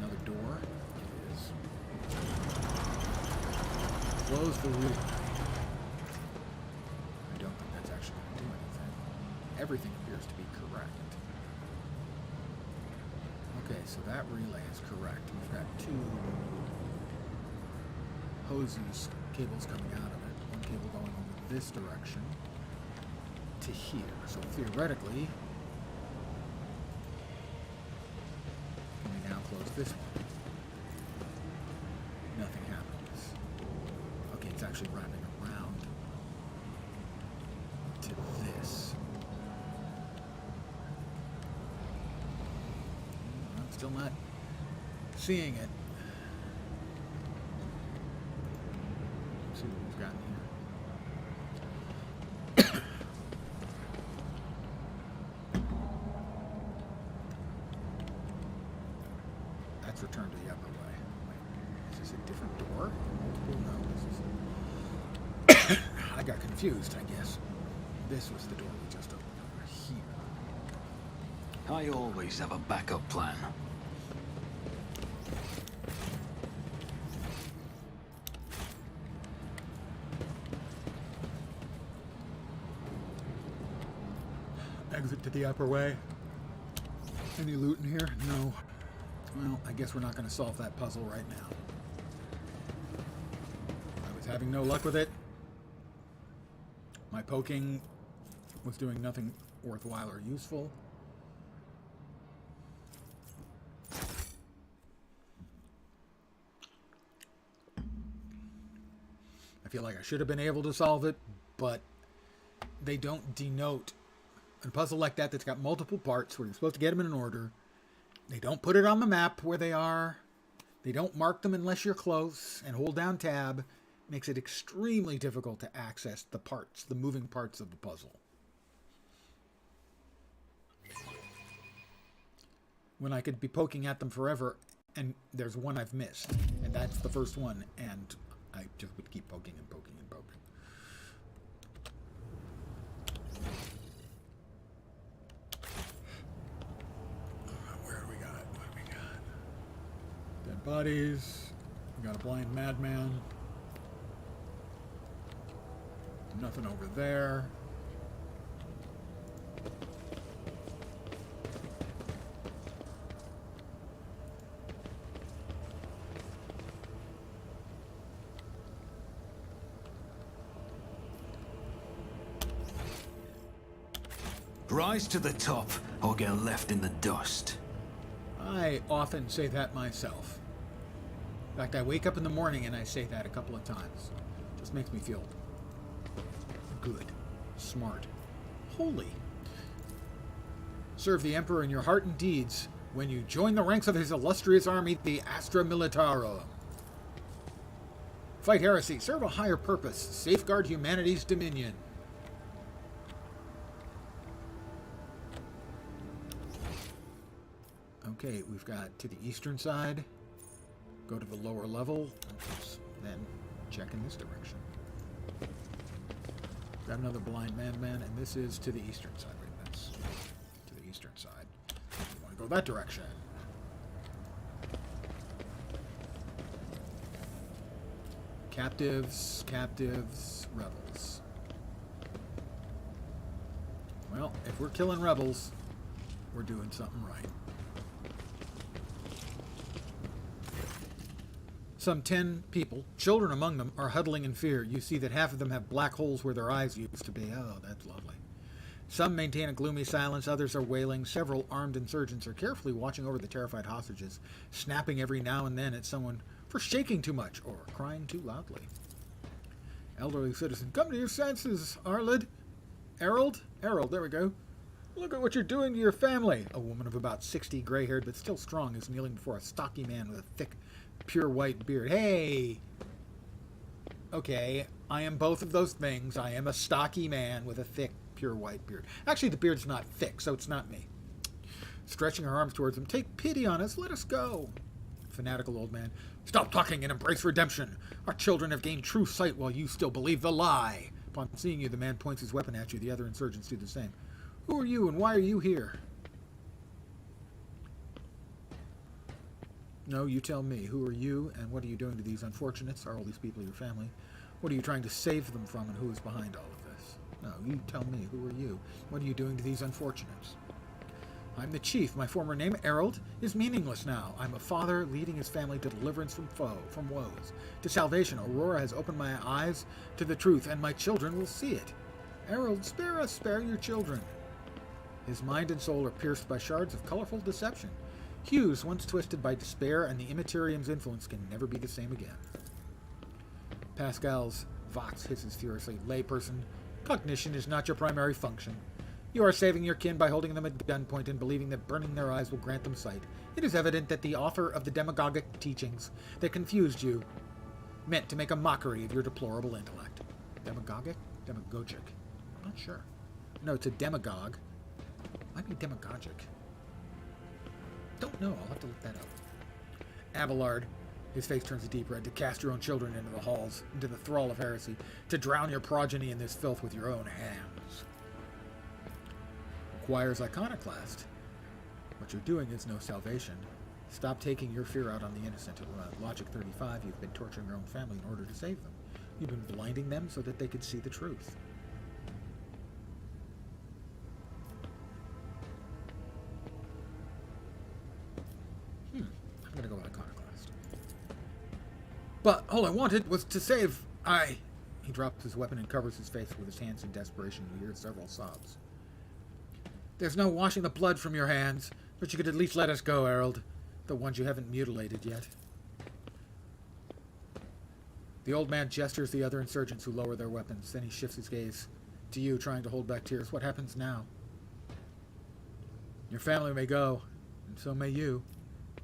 Another door. It is. Close the roof. I don't think that's actually going to do anything. Everything appears to be correct. Okay, so that relay is correct. We've got 2 hoses, cables coming out of it. One cable going over this direction to here. So theoretically, close this one. Nothing happens. Okay, it's actually wrapping around to this. I'm still not seeing it. Let's see what we've got here. Return to the upper way. Wait, is this a different door? Multiple? No, this is... I got confused, I guess. This was the door we just opened over here. I always have a backup plan. Exit to the upper way. Any loot in here? No. Well, I guess we're not going to solve that puzzle right now. I was having no luck with it. My poking was doing nothing worthwhile or useful. I feel like I should have been able to solve it, but they don't denote a puzzle like that that's got multiple parts where you're supposed to get them in an order. They don't put it on the map where they are. They don't mark them unless you're close, and hold down tab makes it extremely difficult to access the parts, the moving parts of the puzzle. when I could be poking at them forever, and there's one I've missed, and that's the first one, and I just would keep poking and poking and poking. Where do we got? What do we got? Dead bodies. We got a blind madman. Nothing over there. Rise to the top, or get left in the dust. I often say that myself. In fact, I wake up in the morning and I say that a couple of times. Just makes me feel good, smart, holy. Serve the Emperor in your heart and deeds when you join the ranks of his illustrious army, the Astra Militarum. Fight heresy, serve a higher purpose, safeguard humanity's dominion. Okay, we've got to the eastern side, go to the lower level, then check in this direction. Grab another blind madman, and this is to the eastern side. Right, that's to the eastern side. You want to go that direction. Captives, rebels. Well, if we're killing rebels, we're doing something right. Some 10 people, children among them, are huddling in fear. You see that half of them have black holes where their eyes used to be. Oh, that's lovely. Some maintain a gloomy silence, others are wailing. Several armed insurgents are carefully watching over the terrified hostages, snapping every now and then at someone for shaking too much or crying too loudly. Elderly citizen, come to your senses, Arlid. Errol, there we go. Look at what you're doing to your family. A woman of about 60, gray-haired but still strong, is kneeling before a stocky man with a thick, pure white beard. Hey! Okay, I am both of those things. I am a stocky man with a thick, pure white beard. Actually, the beard's not thick, so it's not me. Stretching her arms towards him, take pity on us, let us go. Fanatical old man, stop talking and embrace redemption. Our children have gained true sight while you still believe the lie. Upon seeing you, the man points his weapon at you. The other insurgents do the same. Who are you and why are you here? No, you tell me. Who are you and what are you doing to these unfortunates? Are all these people your family? What are you trying to save them from and who is behind all of this? No, you tell me. Who are you? What are you doing to these unfortunates? I'm the chief. My former name, Errol, is meaningless now. I'm a father leading his family to deliverance from woes. To salvation, Aurora has opened my eyes to the truth, and my children will see it. Errol, spare us, spare your children. His mind and soul are pierced by shards of colorful deception. Hues, once twisted by despair and the Immaterium's influence, can never be the same again. Pascal's Vox hisses furiously. Layperson, cognition is not your primary function. You are saving your kin by holding them at gunpoint and believing that burning their eyes will grant them sight. It is evident that the author of the demagogic teachings that confused you meant to make a mockery of your deplorable intellect. Demagogic? Demagogic. I'm not sure. No, it's a demagogue. Might be demagogic. Don't know. I'll have to look that up. Abelard. His face turns a deep red. To cast your own children into the halls, into the thrall of heresy. To drown your progeny in this filth with your own hands. Requires iconoclast. What you're doing is no salvation. Stop taking your fear out on the innocent. Logic 35, you've been torturing your own family in order to save them. You've been blinding them so that they could see the truth. I'm gonna go with iconoclast. But all I wanted was to save... He drops his weapon and covers his face with his hands in desperation. You hear several sobs. There's no washing the blood from your hands, but you could at least let us go, Errol. The ones you haven't mutilated yet. The old man gestures the other insurgents who lower their weapons. Then he shifts his gaze to you, trying to hold back tears. What happens now? Your family may go, and so may you.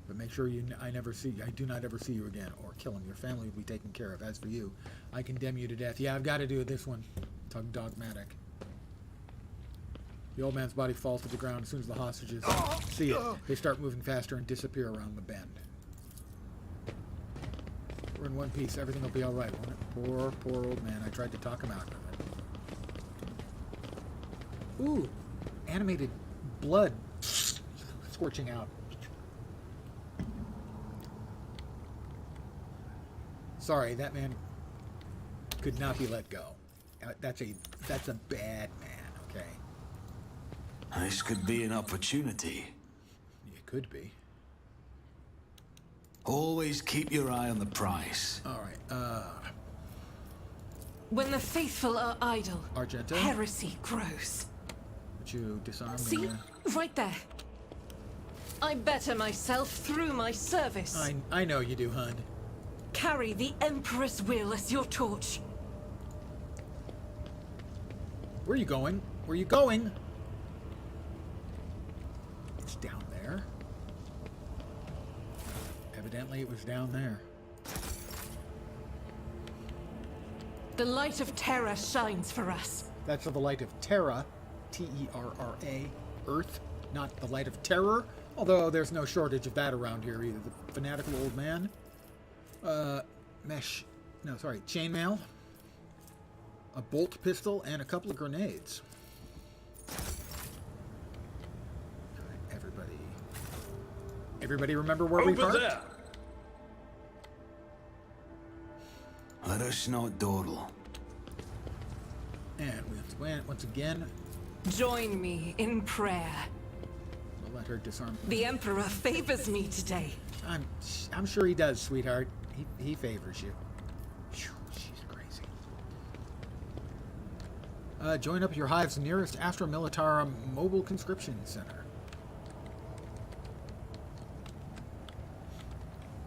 But make sure I do not ever see you again, or kill him. Your family will be taken care of. As for you, I condemn you to death. Yeah, I've got to do this one. Dogmatic. The old man's body falls to the ground as soon as the hostages see it. They start moving faster and disappear around the bend. We're in one piece. Everything will be all right, won't it? Poor, poor old man. I tried to talk him out of it. Ooh, animated blood scorching out. Sorry, that man could not be let go. That's a bad man, okay? This could be an opportunity. It could be. Always keep your eye on the prize. All right, When the faithful are idle, Argento? heresy grows. Would you disarm See? me? Right there. I better myself through my service. I know you do, hun. Carry the Emperor's will as your torch. Where are you going? Where are you going? It's down there. Evidently it was down there. The light of terror shines for us. That's the light of Terra, T-E-R-R-A, Earth, not the light of terror. Although there's no shortage of that around here either. The fanatical old man. Chainmail. A bolt pistol and a couple of grenades. All right, everybody remember where we parked? There. Let us not dawdle. And once again, Join me in prayer. we'll let her disarm. The Emperor favors me today. I'm sure he does, sweetheart. He favors you. Phew, she's crazy. Join up your hive's nearest Astra Militarum Mobile Conscription Center.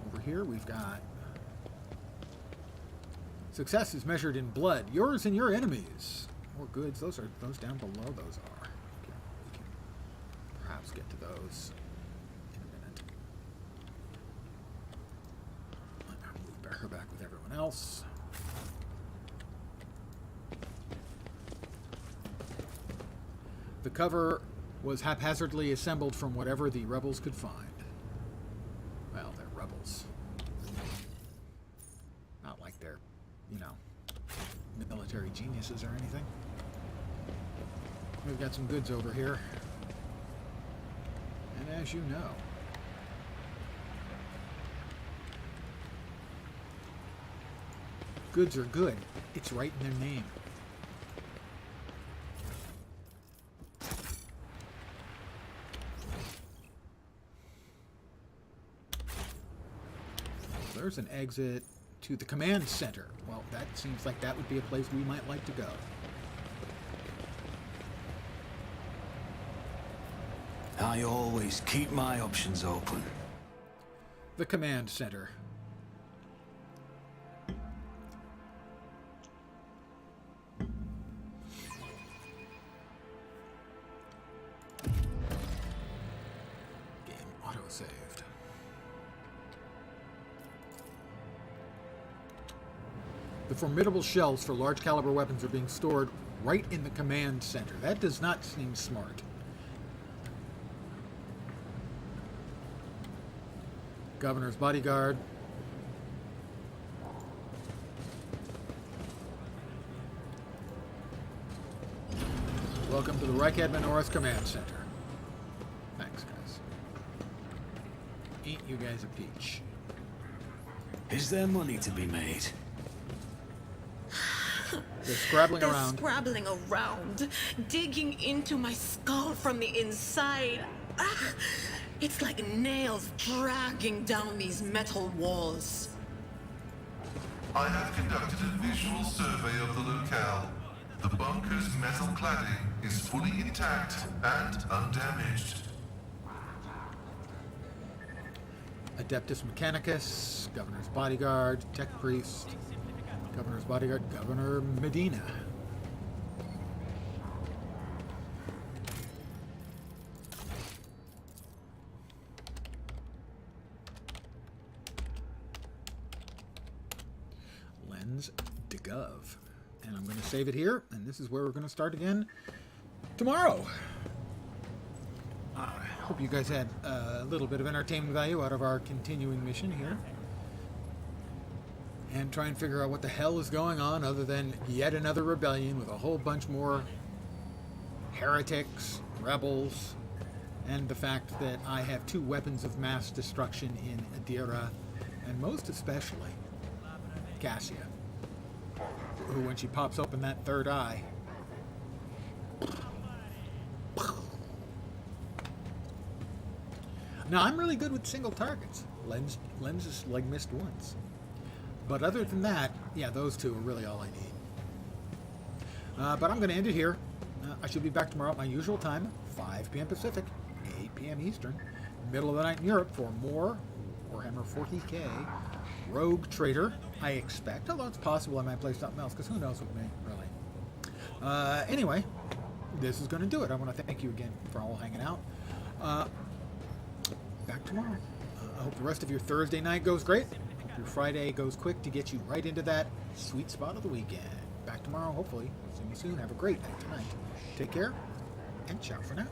Over here we've got success is measured in blood. Yours and your enemies. More goods. Those down below. Those are. Okay, we can perhaps get to those in a minute. Move her back with everyone else. The cover was haphazardly assembled from whatever the rebels could find. Well, they're rebels. Not like they're, military geniuses or anything. We've got some goods over here. And as you know, goods are good. It's right in their name. There's an exit to the command center. Well, that seems like that would be a place we might like to go. I always keep my options open. The command center. Game auto-saved. The formidable shells for large caliber weapons are being stored right in the command center. That does not seem smart. Governor's bodyguard. Welcome to the Reichadmin Norris Command Center. Thanks, guys. Ain't you guys a peach? Is there money to be made? They're scrabbling They're around. scrabbling around, digging into my skull from the inside. Ah, it's like nails dragging down these metal walls. I have conducted a visual survey of the locale. The bunker's metal cladding is fully intact and undamaged. Adeptus Mechanicus, Governor's bodyguard, Tech Priest, Governor's bodyguard, Governor Medina. Lens de Gov. And I'm going to save it here, and this is where we're going to start again tomorrow. I hope you guys had a little bit of entertainment value out of our continuing mission here. And try and figure out what the hell is going on other than yet another rebellion with a whole bunch more heretics, rebels, and the fact that I have 2 weapons of mass destruction in Adira, and most especially Cassia, who when she pops open that third eye, now I'm really good with single targets. Lens is like missed once. But other than that, yeah, those 2 are really all I need. But I'm going to end it here. I should be back tomorrow at my usual time, 5 p.m. Pacific, 8 p.m. Eastern, middle of the night in Europe, for more Warhammer 40k Rogue Trader, I expect. Although it's possible I might play something else, because who knows with me, really. Anyway, this is going to do it. I want to thank you again for all hanging out. Back tomorrow. I hope the rest of your Thursday night goes great. Your Friday goes quick to get you right into that sweet spot of the weekend. Back tomorrow, hopefully. See you soon. Have a great night tonight. Take care, and ciao for now.